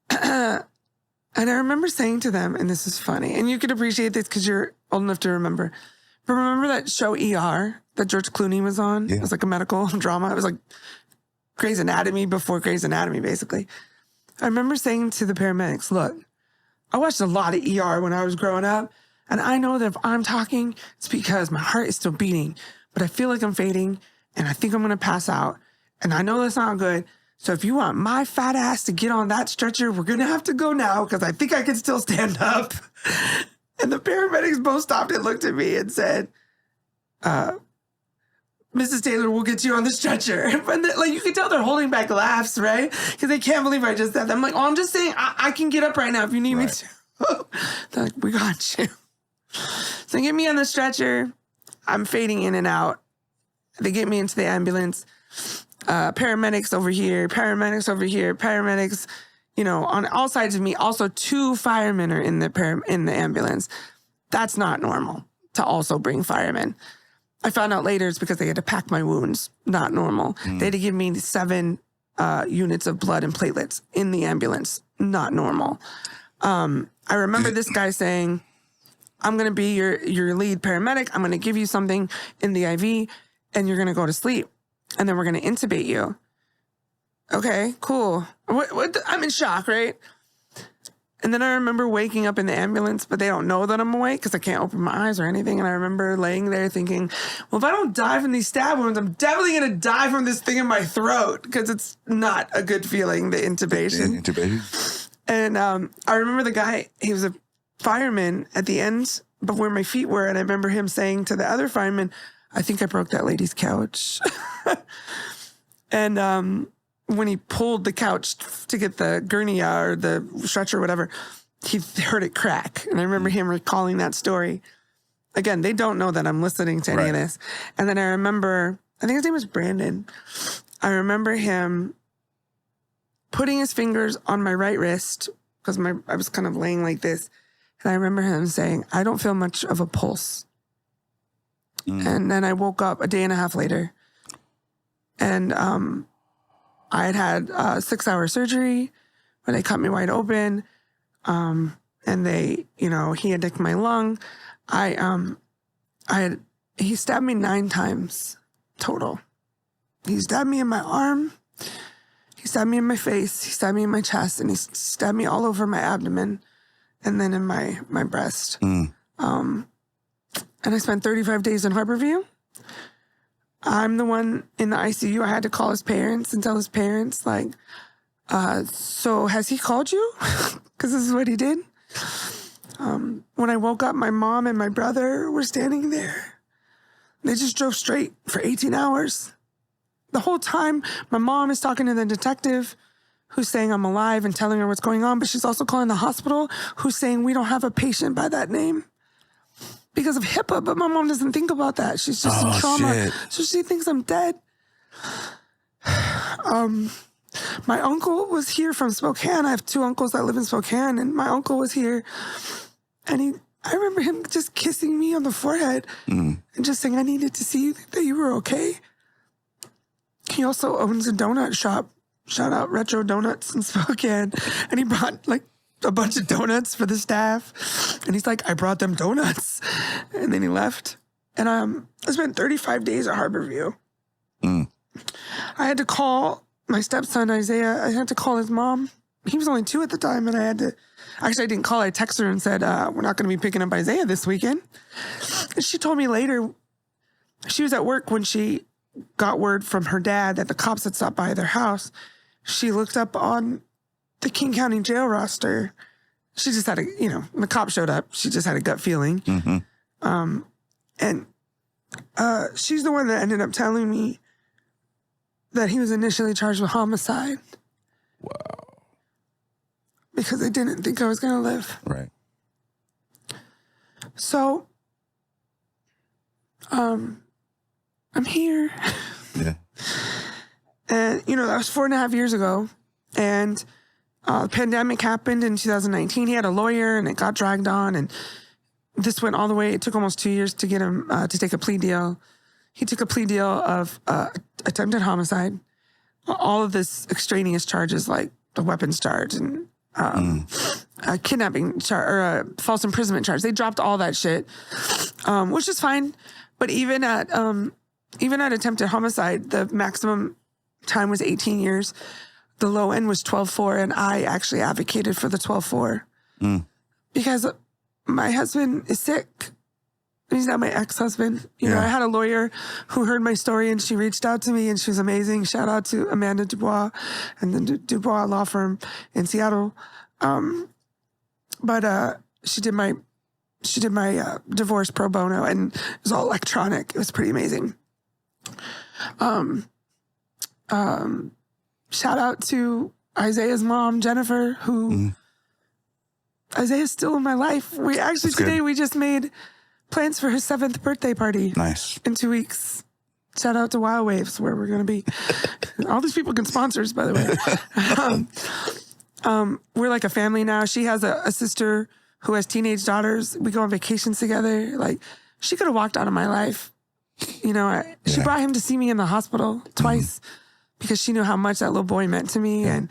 And I remember saying to them, and this is funny, and you could appreciate this because you're old enough to remember. But remember that show ER that George Clooney was on? It was like a medical drama. It was like Grey's Anatomy before Grey's Anatomy, basically. I remember saying to the paramedics, look, I watched a lot of ER when I was growing up, and I know that if I'm talking, it's because my heart is still beating, but I feel like I'm fading, and I think I'm going to pass out, and I know that's not good. So if you want my fat ass to get on that stretcher, we're going to have to go now because I think I can still stand up. And the paramedics both stopped and looked at me and said, Mrs. Taylor, we'll get you on the stretcher. And like, you can tell they're holding back laughs, right? Because they can't believe I just said that. I'm like, oh, I'm just saying I can get up right now if you need me to. They're like, we got you. So they get me on the stretcher. I'm fading in and out. They get me into the ambulance. Paramedics over here, paramedics, on all sides of me. Also, 2 firemen are in the ambulance. That's not normal to also bring firemen. I found out later it's because they had to pack my wounds. Not normal. They had to give me 7 units of blood and platelets in the ambulance. Not normal. I remember this guy saying, I'm going to be your lead paramedic. I'm going to give you something in the IV and you're going to go to sleep. And then we're going to intubate you. Okay, cool. I'm in shock, right? And then I remember waking up in the ambulance, but they don't know that I'm awake because I can't open my eyes or anything. And I remember laying there thinking, well, if I don't die from these stab wounds, I'm definitely going to die from this thing in my throat because it's not a good feeling, the intubation. And I remember the guy, he was a fireman at the end, but where my feet were. And I remember him saying to the other fireman, I think I broke that lady's couch. And when he pulled the couch to get the gurney out or the stretcher or whatever, he heard it crack. And I remember him recalling that story. again, they don't know that I'm listening to any of this. And then I remember, I think his name was Brandon. I remember him putting his fingers on my right wrist because I was kind of laying like this. And I remember him saying, I don't feel much of a pulse. And then I woke up a day and a half later. And I had 6-hour surgery where they cut me wide open. And they, he had nicked my lung. He stabbed me 9 times total. He stabbed me in my arm. He stabbed me in my face. He stabbed me in my chest. And he stabbed me all over my abdomen and then in my breast. And I spent 35 days in Harborview. I'm the one in the ICU. I had to call his parents and tell his parents, like, so has he called you? Because this is what he did. When I woke up, my mom and my brother were standing there. They just drove straight for 18 hours. The whole time, my mom is talking to the detective who's saying I'm alive and telling her what's going on, but she's also calling the hospital who's saying we don't have a patient by that name because of HIPAA, but my mom doesn't think about that. She's just in trauma. Shit. So she thinks I'm dead. My uncle was here from Spokane. I have 2 uncles that live in Spokane, and my uncle was here, and I remember him just kissing me on the forehead and just saying, I needed to see that you were okay. He also owns a donut shop. Shout out Retro Donuts in Spokane. And he brought like a bunch of donuts for the staff. And he's like, I brought them donuts. And then he left. And I spent 35 days at Harborview. I had to call my stepson, Isaiah. I had to call his mom. He was only 2 at the time. And I didn't call. I texted her and said, we're not going to be picking up Isaiah this weekend. And she told me later, she was at work when she got word from her dad that the cops had stopped by their house. She looked up on the King County jail roster. She just had when the cop showed up, she just had a gut feeling. And she's the one that ended up telling me that he was initially charged with homicide. Wow. Because they didn't think I was going to live. Right. So, I'm here. Yeah. And, that was 4.5 years ago. And the pandemic happened in 2019. He had a lawyer and it got dragged on. And this went all the way. It took almost 2 years to get him to take a plea deal. He took a plea deal of attempted homicide. All of this extraneous charges like the weapons charge and a kidnapping charge or a false imprisonment charge. They dropped all that shit, which is fine. But even at attempted homicide, the maximum time was 18 years. The low end was 12.4, and I actually advocated for the 12.4 because my husband is sick. He's not my ex-husband. You know, I had a lawyer who heard my story, and she reached out to me, and she was amazing. Shout out to Amanda Dubois and the Dubois Law Firm in Seattle. But she did my divorce pro bono, and it was all electronic. It was pretty amazing. Shout out to Isaiah's mom, Jennifer, who Isaiah's still in my life. We actually today we just made plans for his 7th birthday party. Nice. In 2 weeks. Shout out to Wild Waves, where we're going to be. All these people can sponsor us, by the way. We're like a family now. She has a sister who has teenage daughters. We go on vacations together. Like, she could have walked out of my life. You know, she brought him to see me in the hospital twice because she knew how much that little boy meant to me. And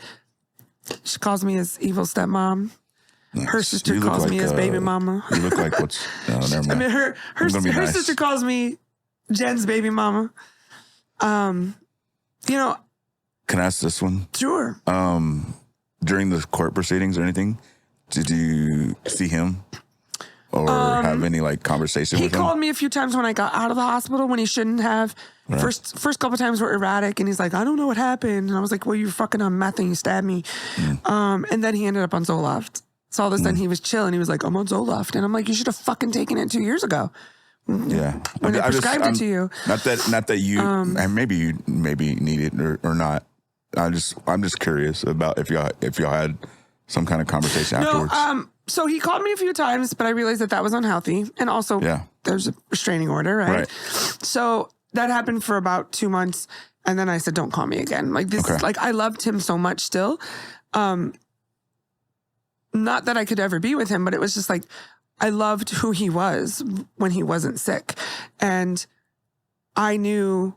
she calls me his evil stepmom. Nice. Her sister calls me his baby mama. You look like what's... No, never mind. I mean, her sister calls me Jen's baby mama. You know... Can I ask this one? Sure. During the court proceedings or anything, did you see him or have any like conversation with him? He called me a few times when I got out of the hospital when he shouldn't have. Right. First couple times were erratic, and he's like, I don't know what happened. And I was like, well, you were fucking on meth and you stabbed me. And then he ended up on Zoloft. So all of a sudden he was chill and he was like, I'm on Zoloft. And I'm like, you should have fucking taken it 2 years ago. Yeah. When they prescribed it to you. Not that you, and maybe you need it or not. I'm just curious about if y'all had some kind of conversation afterwards. So he called me a few times, but I realized that was unhealthy. And also there's a restraining order, right? So that happened for about 2 months. And then I said, don't call me again. Like this, like I loved him so much still. Not that I could ever be with him, but it was just like, I loved who he was when he wasn't sick. And I knew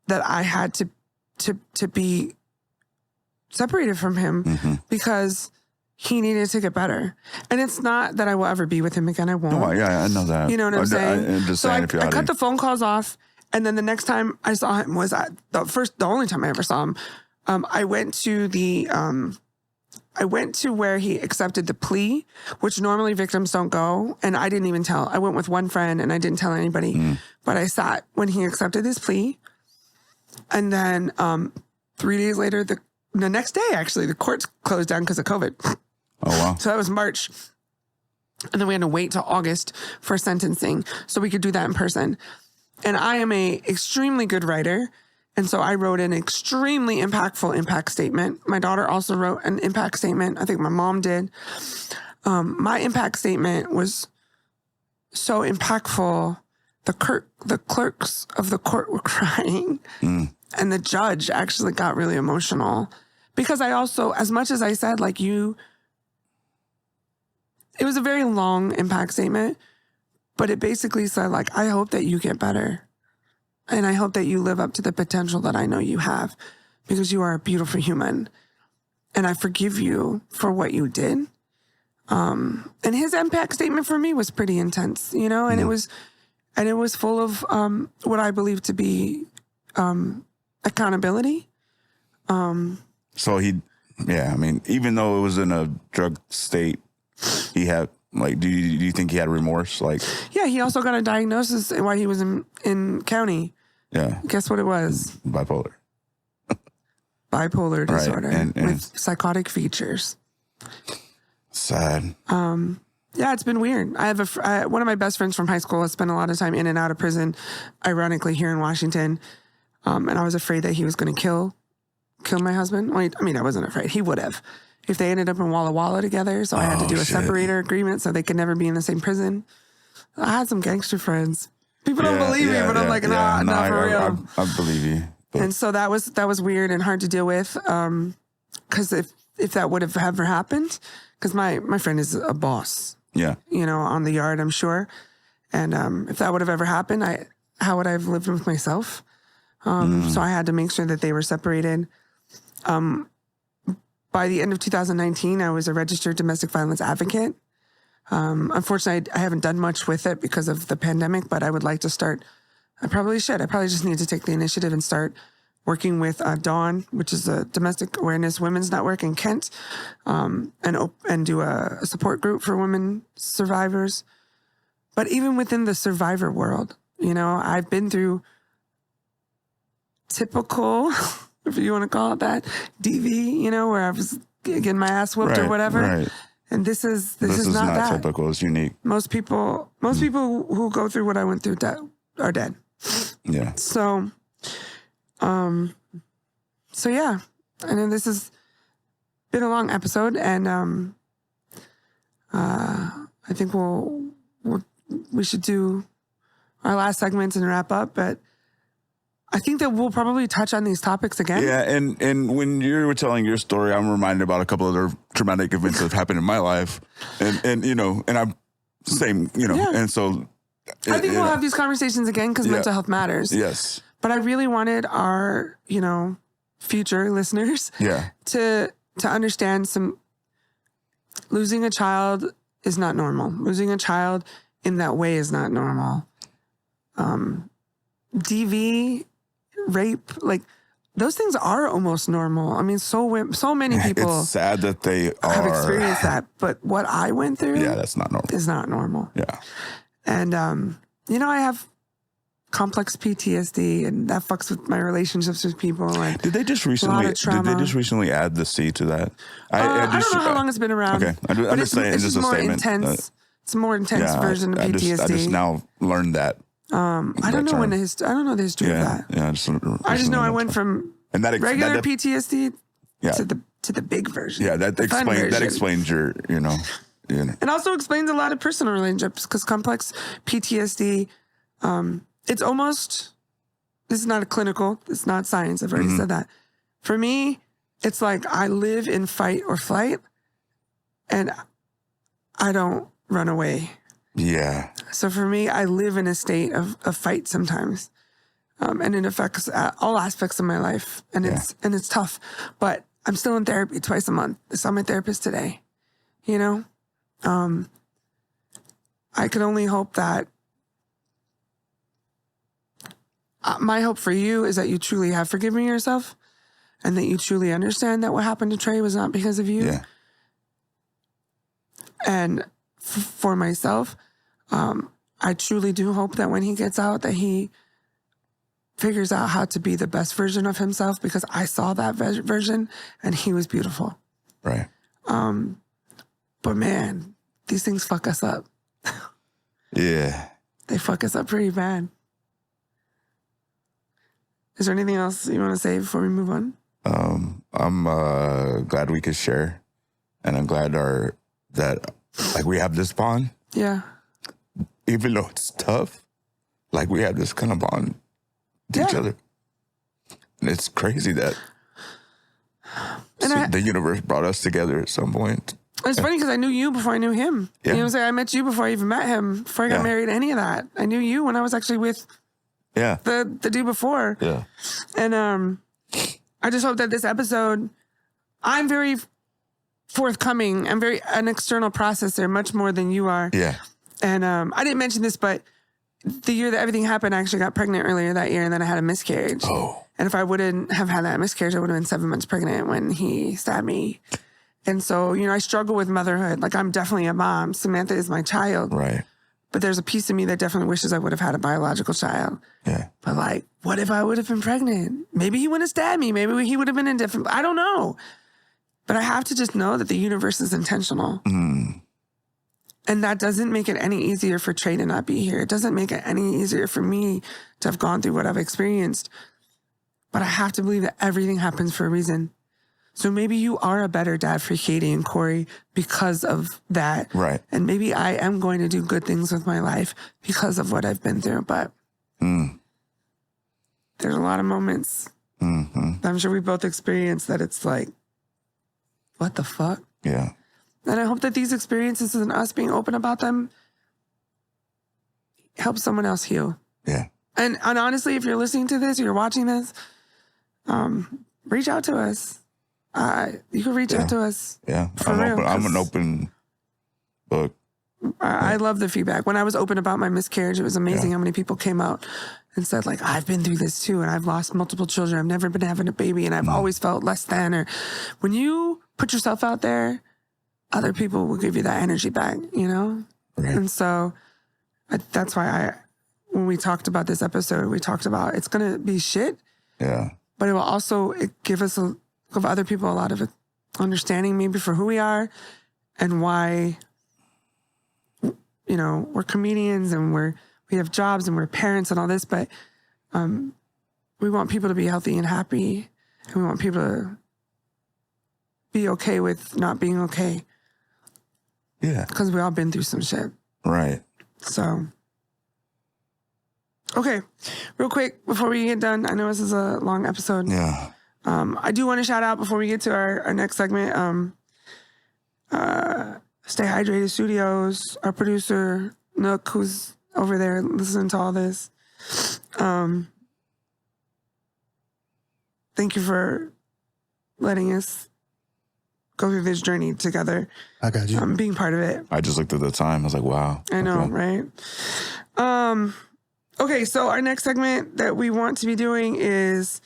that I had to be separated from him because he needed to get better. And it's not that I will ever be with him again. I won't. Oh, yeah, I know that. You know what I'm saying? So I cut the phone calls off. And then the next time I saw him was the only time I ever saw him. I went to where he accepted the plea, which normally victims don't go. And I didn't even tell. I went with one friend and I didn't tell anybody. But I sat when he accepted his plea. And then 3 days later, the next day, actually, the courts closed down because of COVID. Oh, wow. So that was March. And then we had to wait till August for sentencing so we could do that in person. And I am a extremely good writer. And so I wrote an extremely impactful impact statement. My daughter also wrote an impact statement. I think my mom did. My impact statement was so impactful. The clerks of the court were crying. And the judge actually got really emotional. Because I also, as much as I said, like it was a very long impact statement. But it basically said, like, I hope that you get better. And I hope that you live up to the potential that I know you have because you are a beautiful human. And I forgive you for what you did. And his impact statement for me was pretty intense, you know, and it was full of what I believe to be accountability. So I mean, even though it was in a drug state, he had, like, do you think he had remorse? Like, yeah, he also got a diagnosis while he was in county. Yeah. Guess what it was? Bipolar. Bipolar disorder and with psychotic features. Sad. Yeah, it's been weird. I have one of my best friends from high school has spent a lot of time in and out of prison, ironically here in Washington. And I was afraid that he was going to kill my husband. Well, I mean, I wasn't afraid. He would have. If they ended up in Walla Walla together, so I had to do a separator agreement so they could never be in the same prison. I had some gangster friends. People don't believe me, but I'm like, nah, not for real. I believe you. But. And so that was weird and hard to deal with. Because if that would have ever happened, because my friend is a boss. Yeah. You know, on the yard, I'm sure. And if that would have ever happened, how would I have lived with myself? So I had to make sure that they were separated. By the end of 2019, I was a registered domestic violence advocate. Unfortunately, I haven't done much with it because of the pandemic, but I would like to start. I probably should. I probably just need to take the initiative and start working with Dawn, which is a domestic awareness women's network in Kent, and do a support group for women survivors. But even within the survivor world, you know, I've been through typical, if you want to call it that, DV, you know, where I was getting my ass whooped or whatever. Right. And this is not that. Typical. It's unique. Most people who go through what I went through are dead. Yeah. So yeah, I know this has been a long episode, and I think we should do our last segments and wrap up, but I think that we'll probably touch on these topics again. Yeah, and when you were telling your story, I'm reminded about a couple other traumatic events that have happened in my life, and you know, and I'm same, you know, and so I think we'll have these conversations again because mental health matters. Yes, but I really wanted our, you know, future listeners, to understand losing a child is not normal. Losing a child in that way is not normal. DV, rape, like those things are almost normal. I mean, so many people. It's sad that they have experienced that, but what I went through, that's not normal. Is not normal. Yeah, and you know, I have complex PTSD, and that fucks with my relationships with people. And did they just recently add the C to that? I don't know how long it's been around. Okay, I'm just saying, it's just a statement. Intense. It's a more intense version of PTSD. I just now learned that. I don't know I don't know the history of that. Yeah, I just know I went from regular PTSD to the big version. Yeah, that explains your, you know, You know? It also explains a lot of personal relationships because complex PTSD, it's almost, this is not a clinical, it's not science. I've already said that. For me, it's like I live in fight or flight and I don't run away. Yeah. So for me, I live in a state of fight sometimes. And it affects all aspects of my life. And it's tough. But I'm still in therapy twice a month. I saw my therapist today. You know? I could only hope that my hope for you is that you truly have forgiven yourself and that you truly understand that what happened to Trey was not because of you. Yeah. And for myself, I truly do hope that when he gets out that he figures out how to be the best version of himself because I saw that version and he was beautiful. Right. But man, these things fuck us up. Yeah. They fuck us up pretty bad. Is there anything else you want to say before we move on? I'm glad we could share, and I'm glad that we have this bond. Yeah. Even though it's tough, like we have this kind of bond to each other. And it's crazy that the universe brought us together at some point. It's funny because I knew you before I knew him. Yeah. You know what I'm saying? I met you before I even met him, before I got married, any of that. I knew you when I was actually with the dude before. Yeah. And I just hope that this episode, I'm very forthcoming. I'm very an external processor, much more than you are. Yeah. And I didn't mention this, but the year that everything happened, I actually got pregnant earlier that year, and then I had a miscarriage. Oh. And if I wouldn't have had that miscarriage, I would have been 7 months pregnant when he stabbed me. And so, you know, I struggle with motherhood. Like, I'm definitely a mom. Samantha is my child. Right. But there's a piece of me that definitely wishes I would have had a biological child. Yeah. But like, what if I would have been pregnant? Maybe he wouldn't have stabbed me. Maybe he would have been indifferent. I don't know. But I have to just know that the universe is intentional. Mm. And that doesn't make it any easier for Trey to not be here. It doesn't make it any easier for me to have gone through what I've experienced. But I have to believe that everything happens for a reason. So maybe you are a better dad for Katie and Corey because of that. Right. And maybe I am going to do good things with my life because of what I've been through. But there's a lot of moments that I'm sure we both experienced that it's like, what the fuck? Yeah. And I hope that these experiences and us being open about them help someone else heal. Yeah. And honestly, if you're listening to this or you're watching this, reach out to us. You can reach out to us. Yeah. For real, I'm an open book. I love the feedback. When I was open about my miscarriage, it was amazing how many people came out and said, like, I've been through this too, and I've lost multiple children. I've never been having a baby, and I've always felt less than. Or when you put yourself out there, other people will give you that energy back, you know? Right. And so that's why when we talked about this episode, we talked about it's going to be shit. Yeah. But it will also give other people a lot of understanding maybe for who we are and why, you know, we're comedians and we have jobs and we're parents and all this, but we want people to be healthy and happy, and we want people to be okay with not being okay. Yeah. Because we all been through some shit. Right. So, okay, real quick before we get done, I know this is a long episode. Yeah. I do want to shout out before we get to our next segment. Stay Hydrated Studios, our producer NuqNuk, who's over there listening to all this. Thank you for letting us go through this journey together. I got you. Being part of it. I just looked at the time. I was like, wow. I know, right? Okay, so our next segment that we want to be doing is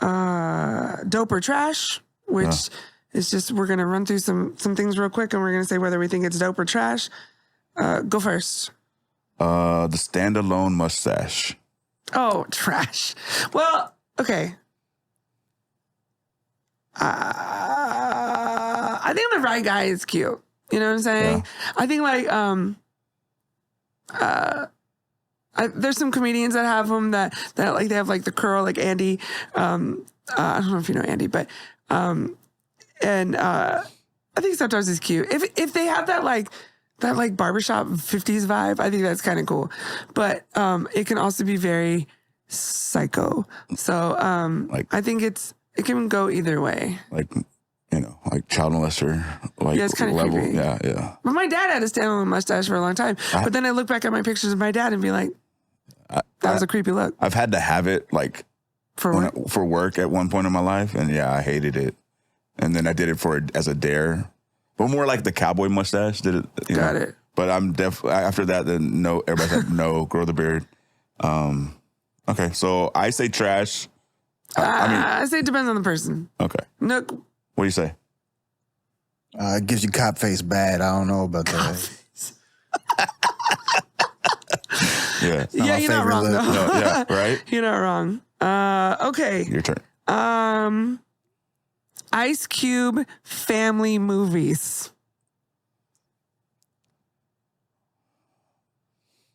Dope or Trash, which is just, we're going to run through some things real quick, and we're going to say whether we think it's dope or trash. Go first. The standalone mustache. Oh, trash. Well, okay. I think the right guy is cute. You know what I'm saying? Yeah. I think like there's some comedians that have them that like they have like the curl, like Andy. I don't know if you know Andy, but I think sometimes it's cute. If they have that barbershop 50s vibe, I think that's kind of cool. But it can also be very psycho. So I think it can go either way. Like, like child molester, like it's kind of level. creepy. Yeah. But my dad had a standalone mustache for a long time. But then I look back at my pictures of my dad and be like, that was a creepy look. I've had to have it like for work at one point in my life, and I hated it. And then I did it as a dare, but more like the cowboy mustache. Did it? Got it. But I'm definitely after that. Then no, everybody's like no, grow the beard. Okay, so I say trash. I say it depends on the person. Okay. Nook. What do you say? It gives you cop face bad. I don't know about that. Yeah. Yeah, you're not wrong, though. No, yeah, right? You're not wrong. Okay. Your turn. Ice Cube family movies.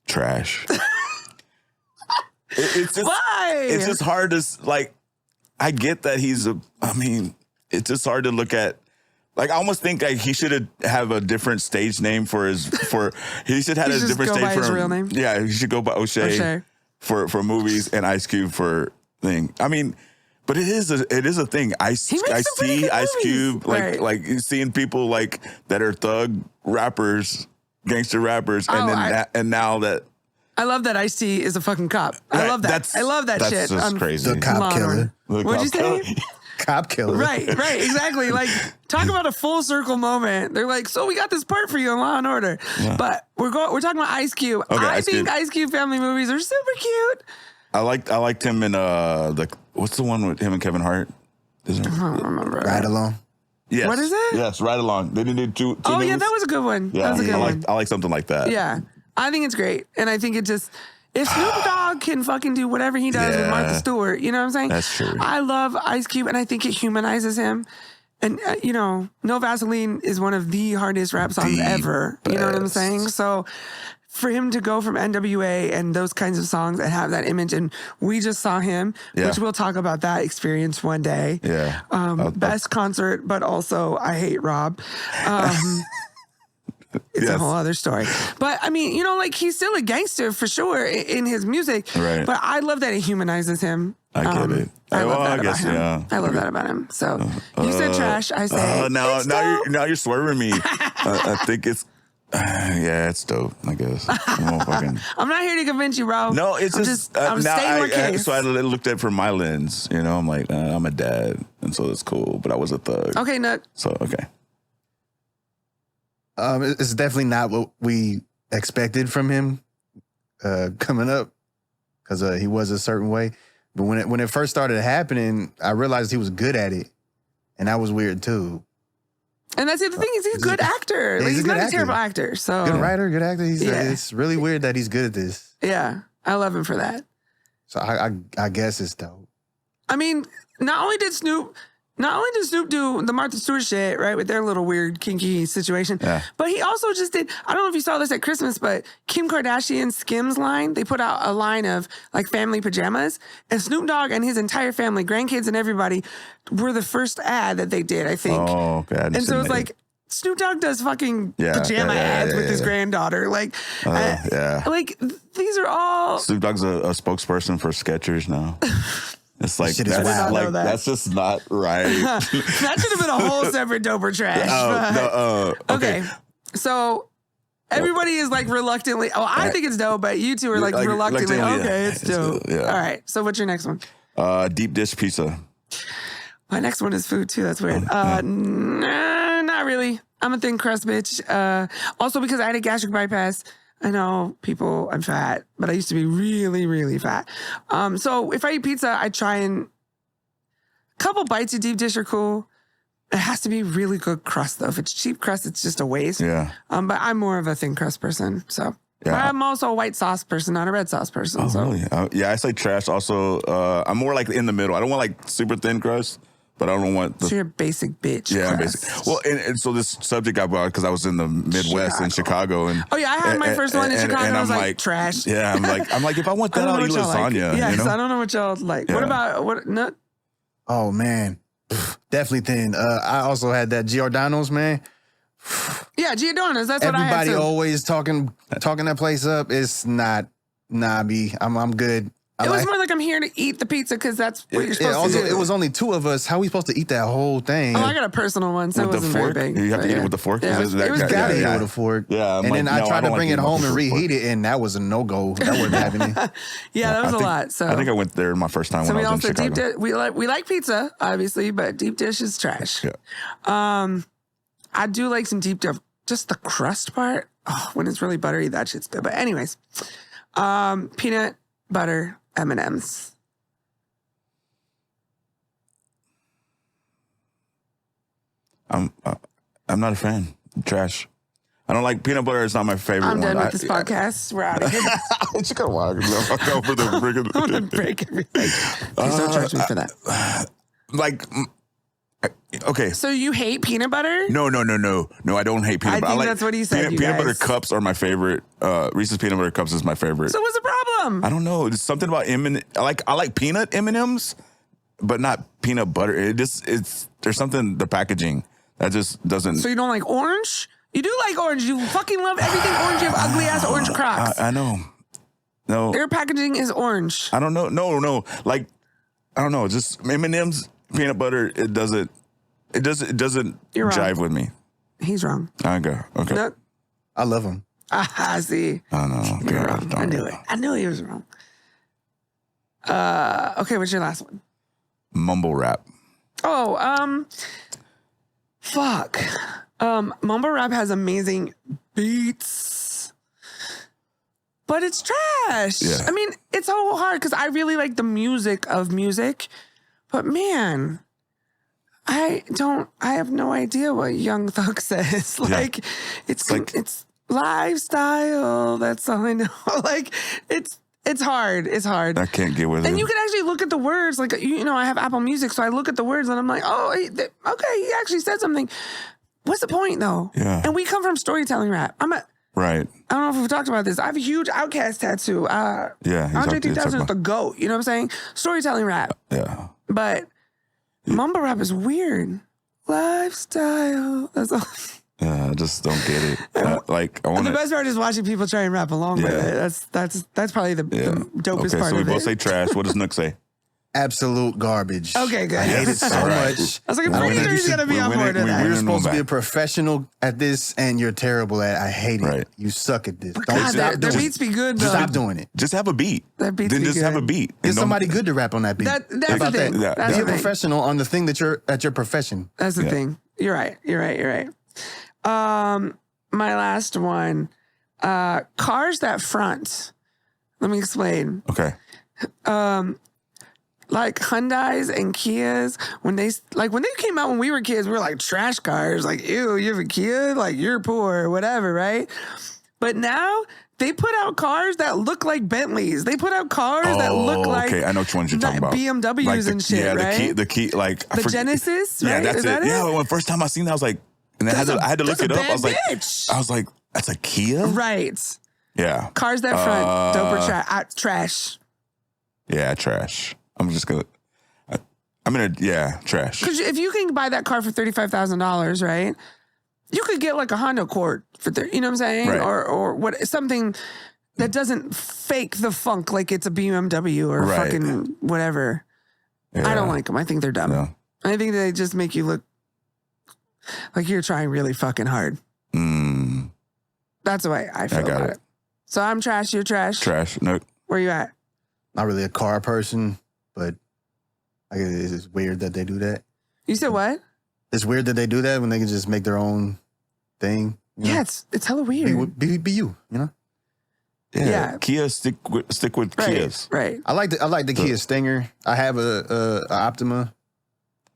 Trash. It's just, Why? It's just hard to, like, I get that it's just hard to look at. Like, I almost think like he should have a different stage name he should have a different stage for his real name. Yeah, he should go by O'Shea. For movies and Ice Cube for thing. I mean, but it is a thing. Ice-T, Ice Cube, like seeing people like that are thug rappers, gangster rappers, and now that I love that Ice-T is a fucking cop. I love that. I love that shit. That's just crazy. The cop killer. What'd you say? Cop killer. Right, exactly. Like, talk about a full circle moment. They're like, so we got this part for you in Law and Order. Yeah. But we're talking about Ice Cube. Okay, I think Ice Cube family movies are super cute. I liked him in what's the one with him and Kevin Hart? I don't remember. Ride Along. Yes. What is it? Yes, Ride Along. They didn't do two Oh, movies? yeah, that was a good one. Yeah, that was a good one. I like something like that. Yeah. I think it's great. And I think it just, if Snoop Dogg can fucking do whatever he does with Martha Stewart, you know what I'm saying? That's true. I love Ice Cube, and I think it humanizes him. And, No Vaseline is one of the hardest rap songs ever. You know what I'm saying? So for him to go from NWA and those kinds of songs and have that image, and we just saw him, which we'll talk about that experience one day. Yeah. Best concert, but also I hate Rob. It's a whole other story. But I mean, he's still a gangster for sure in his music. Right. But I love that it humanizes him. I get it. I love that about him. Yeah. I love that about him. So you said trash. I say now you're swerving me. I think it's it's dope. I guess. I'm not here to convince you, bro. No, it's I'm stating my case. So I looked at it from my lens. I'm like, I'm a dad, and so it's cool. But I was a thug. Okay, Nook. So okay. It's definitely not what we expected from him coming up, because he was a certain way. But when it first started happening, I realized he was good at it, and that was weird too. And that's the thing is he's a good actor. Yeah, he's not a terrible actor. So good writer, good actor. It's really weird that he's good at this. Yeah, I love him for that. So I guess it's dope. I mean, not only did Snoop do the Martha Stewart shit, right, with their little weird kinky situation, but he also just did, I don't know if you saw this at Christmas, but Kim Kardashian's Skims line, they put out a line of like family pajamas, and Snoop Dogg and his entire family, grandkids and everybody, were the first ad that they did, I think. Oh, okay. And so it's like, Snoop Dogg does fucking pajama ads with his granddaughter. Like, like these are all... Snoop Dogg's a spokesperson for Skechers now. It's like that's just not right. That should have been a whole separate doper trash. Okay. So everybody is like reluctantly. Oh, I think it's dope, but you two are like reluctantly. Okay, it's dope. All right. So what's your next one? Deep dish pizza. My next one is food too. That's weird. Nah, not really. I'm a thin crust bitch. Also because I had a gastric bypass. I know I'm fat, but I used to be really, really fat. So if I eat pizza, I try and a couple bites of deep dish are cool. It has to be really good crust though. If it's cheap crust, it's just a waste. Yeah. But I'm more of a thin crust person. So but I'm also a white sauce person, not a red sauce person. Oh, so. Really? I say trash also. I'm more like in the middle. I don't want like super thin crust. But I don't want so you're a basic bitch. Yeah, I'm basic. Well, and so this subject I brought because I was in the Midwest in Chicago, and I had my first one in Chicago. And I was like trash. Yeah, I'm like if I want that, I'll eat lasagna. Like. Yeah, so I don't know what y'all like. Yeah. What about what? No. Oh man, Definitely thin. I also had that Giordano's, man. Yeah, Giordano's. That's what I had Everybody too. always talking that place up. It's not. Nah, B. I'm good. It was more like I'm here to eat the pizza because that's what you're supposed also, to do. it was only 2 of us. How are we supposed to eat that whole thing? Oh, I got a personal one, so it With the wasn't very fork? big. You have to but eat yeah. it with the fork? Yeah, Is it was that- good. Gotta eat it yeah. with a fork. Yeah, I'm and like, then I no, tried I to don't bring like it home eating and with the fork. reheat it, and that was a no-go. That wasn't happening. Yeah, that was a think- lot. So I think I went there my first time So when we I was in also deep Chicago. dish. We like pizza, obviously, but deep dish is trash. Yeah. I do like some deep dish. Just the crust part. Oh, when it's really buttery, that shit's good. But anyways, peanut butter M&Ms. I'm not a fan. Trash. I don't like peanut butter. It's not my favorite I'm one. done with this podcast. We're out of here. You gotta walk over the brick. I'm gonna break everything. Please don't charge me for that. Like, okay. So you hate peanut butter? No. I don't hate peanut I butter. think that's what he said, you Peanut butter guys. cups are my favorite. Reese's peanut butter cups is my favorite. So what's the problem? I don't know. There's something about I like peanut M&Ms, but not peanut butter. There's something the packaging that just doesn't. So you don't like orange? You do like orange. You fucking love everything orange. You have ugly ass orange Crocs. I know. No, Their packaging is orange. I don't know. No. Like, I don't know. Just M&Ms, peanut butter. It doesn't You're wrong. jive with me. He's wrong. Okay. No. I love them. Ah, see. I don't know. You're God, wrong. don't I knew know. it. I knew he was wrong. Okay, what's your last one? Mumble rap. Oh, fuck. Mumble rap has amazing beats, but it's trash. Yeah. I mean, it's so hard because I really like the music of music, but man, I have no idea what Young Thug says. Like, it's lifestyle. That's all I know. Like, it's hard. It's hard. I can't get with it. And you can actually look at the words. Like, I have Apple Music, so I look at the words and I'm like, oh, okay, he actually said something. What's the point, though? Yeah. And we come from storytelling rap. Right. I don't know if we've talked about this. I have a huge Outkast tattoo. Yeah. Andre 3000 is about- the GOAT. You know what I'm saying? Storytelling rap. Yeah. But mumble rap is weird. Lifestyle. That's all. Yeah. I just don't get it. I The want to. best part is watching people try and rap along with Yeah. it. That's probably the dopest Okay, part so we of both it. say trash. What does Nook say? Absolute garbage. Okay, good. I hate it so All right. much. I was like, I'm I pretty mean, sure you he's should- going to be we on win board it- with we that. win You're it. supposed to be back. a professional at this, and you're terrible at it. I hate it. Right. You suck at this. Don't God, stop their doing beats it. be good, though. Stop doing it. Just have a beat. That beats Then be just have good. a beat. Get And don't- somebody good to rap on that beat. That's How the about thing. Yeah. That's Be the a thing. professional on the thing that you're at your profession. That's the Yeah. thing. You're right. My last one. Cars that front. Let me explain. Okay. Like Hyundais and Kias, when they came out when we were kids, we were like trash cars. Like, ew, you have a Kia? Like, you're poor or whatever, right? But now they put out cars that look like Bentleys. They put out cars that look like okay. I know which ones you're talking about. BMWs Like and shit, yeah, right? the key, like The Genesis, Yeah, right? that's Is it. that it? Yeah, when first time I seen that, I was like, and then I had to look That's it a up. I was bad like, bitch. that's a Kia. Right. Yeah. Cars that front, dope or trash. Yeah, trash. I'm just gonna. Trash. Because if you can buy that car for $35,000, right? You could get like a Honda Accord for you know what I'm saying, Right. or what something that doesn't fake the funk like it's a BMW or Right. fucking whatever. Yeah. I don't like them. I think they're dumb. No. I think they just make you look like you're trying really fucking hard. That's the way I feel got about it. it. So I'm trash. You're trash. Trash. No. Where you at? Not really a car person, but I guess it's weird that they do that. You said what? It's weird that they do that when they can just make their own thing. You Yeah, know? it's hella weird. Be you, you know? Yeah. Kia stick with Kias. Right. I like the Kia Stinger. I have a Optima,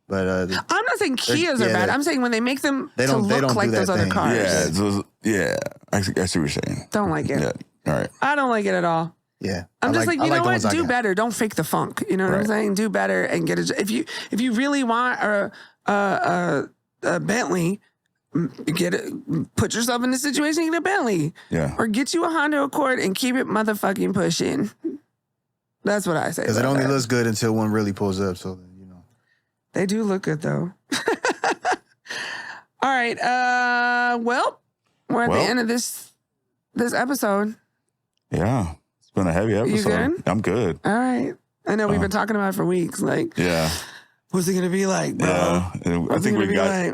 but I'm not saying Kias are yeah, bad. they- I'm saying when they make them they to don't look do like that those other thing. cars. Yeah. I see what you're saying. Don't like it. Yeah. All right. I don't like it at all. yeah. I'm just like, you know the what? ones I Do got. better. Don't fake the funk. You know what I'm Right. saying? Do better and get it. If you really want a Bentley, get it. Put yourself in the situation. Get a Bentley, Yeah. or get you a Honda Accord and keep it motherfucking pushing. That's what I say. Because it about only that. looks good until one really pulls up. So you know. They do look good though. All right. Well, we're at the end of this episode. Yeah. It's been a heavy episode. You good? I'm good. All right. I know we've been talking about it for weeks. Like, yeah. What's it gonna be like, bro? Yeah.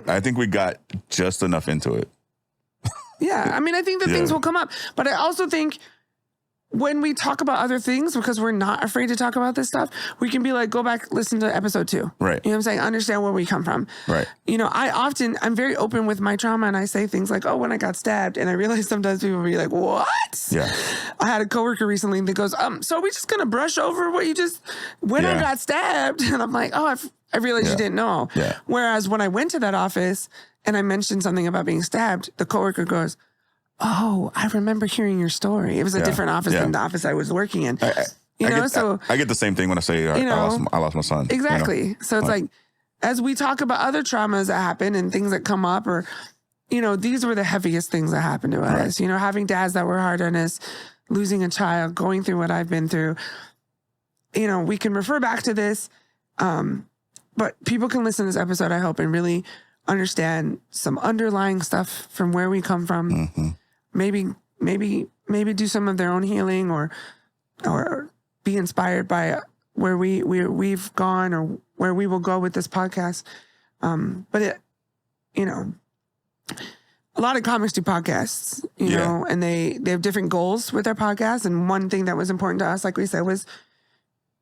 I think we got just enough into it. Yeah. I mean, I think that things will come up. But I also think when we talk about other things, because we're not afraid to talk about this stuff, we can be like, go back, listen to episode 2. Right. You know what I'm saying? Understand where we come from. Right. You know, I'm very open with my trauma, and I say things like, oh, when I got stabbed. And I realize sometimes people will be like, what? Yeah. I had a coworker recently that goes, so are we just going to brush over what you just, when I got stabbed? And I'm like, oh, I realized you didn't know. Yeah. Whereas when I went to that office and I mentioned something about being stabbed, the coworker goes, oh, I remember hearing your story. It was a different office than the office I was working in. I get the same thing when I say I lost my son. Exactly. You know? So it's like, as we talk about other traumas that happen and things that come up, or, you know, these were the heaviest things that happened to us. Right. You know, having dads that were hard on us, losing a child, going through what I've been through. You know, we can refer back to this, but people can listen to this episode, I hope, and really understand some underlying stuff from where we come from. Mm-hmm. Maybe do some of their own healing, or be inspired by where we've gone, or where we will go with this podcast. But it, you know, a lot of comics do podcasts, you know, and they have different goals with their podcasts. And one thing that was important to us, like we said, was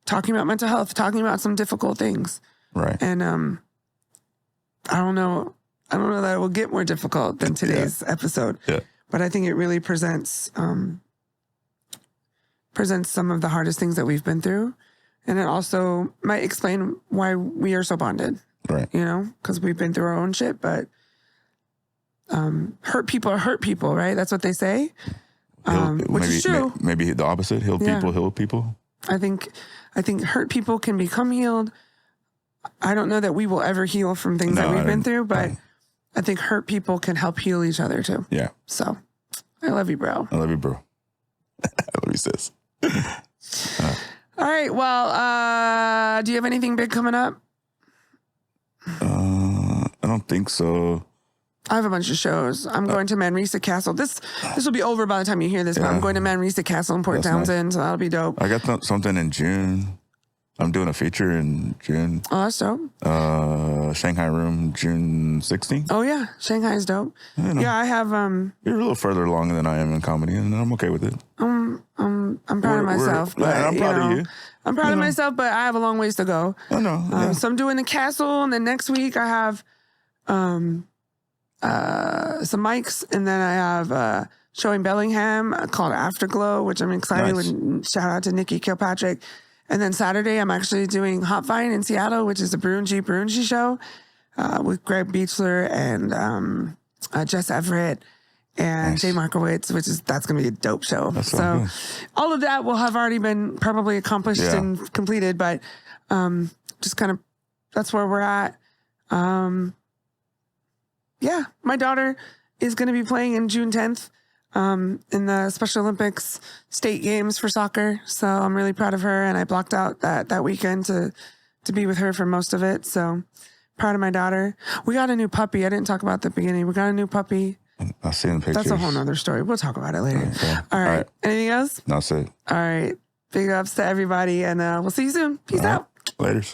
talking about mental health, talking about some difficult things. Right. And I don't know that it will get more difficult than today's episode. Yeah. But I think it really presents some of the hardest things that we've been through. And it also might explain why we are so bonded. Right. You know, because we've been through our own shit, but hurt people are hurt people, right? That's what they say. Which is true. Maybe the opposite. Heal people, heal people. I think hurt people can become healed. I don't know that we will ever heal from things that we've been through, but I think hurt people can help heal each other too. Yeah. So I love you, bro. I love you, bro. I love you, sis. All right. Well, do you have anything big coming up? I don't think so. I have a bunch of shows. I'm going to Manresa Castle. This will be over by the time you hear this, but I'm going to Manresa Castle in Port Townsend, so that'll be dope. I got something in June. I'm doing a feature in June. Oh, that's dope. Shanghai Room, June 16th. Oh, yeah. Shanghai is dope. Yeah, I have... You're a little further along than I am in comedy, and I'm okay with it. I'm proud of myself. But, I'm proud of you. I'm proud of myself, but I have a long ways to go. I know. So I'm doing the Castle, and then next week I have some mics, and then I have a show in Bellingham called Afterglow, which I'm excited with. Shout out to Nikki Kilpatrick. And then Saturday, I'm actually doing Hot Vine in Seattle, which is a Brunji show with Greg Beechler and Jess Everett and Jay Markowitz, that's going to be a dope show. So all of that will have already been probably accomplished and completed, but just kind of, that's where we're at. Yeah, my daughter is going to be playing in June 10th. In the Special Olympics state games for soccer. So I'm really proud of her. And I blocked out that weekend to be with her for most of it. So proud of my daughter. We got a new puppy. I didn't talk about the beginning. We got a new puppy. I'll see the pictures. That's a whole nother story. We'll talk about it later. Okay. All right. Anything else? That's it. All right. Big ups to everybody. And we'll see you soon. Peace out. Laters.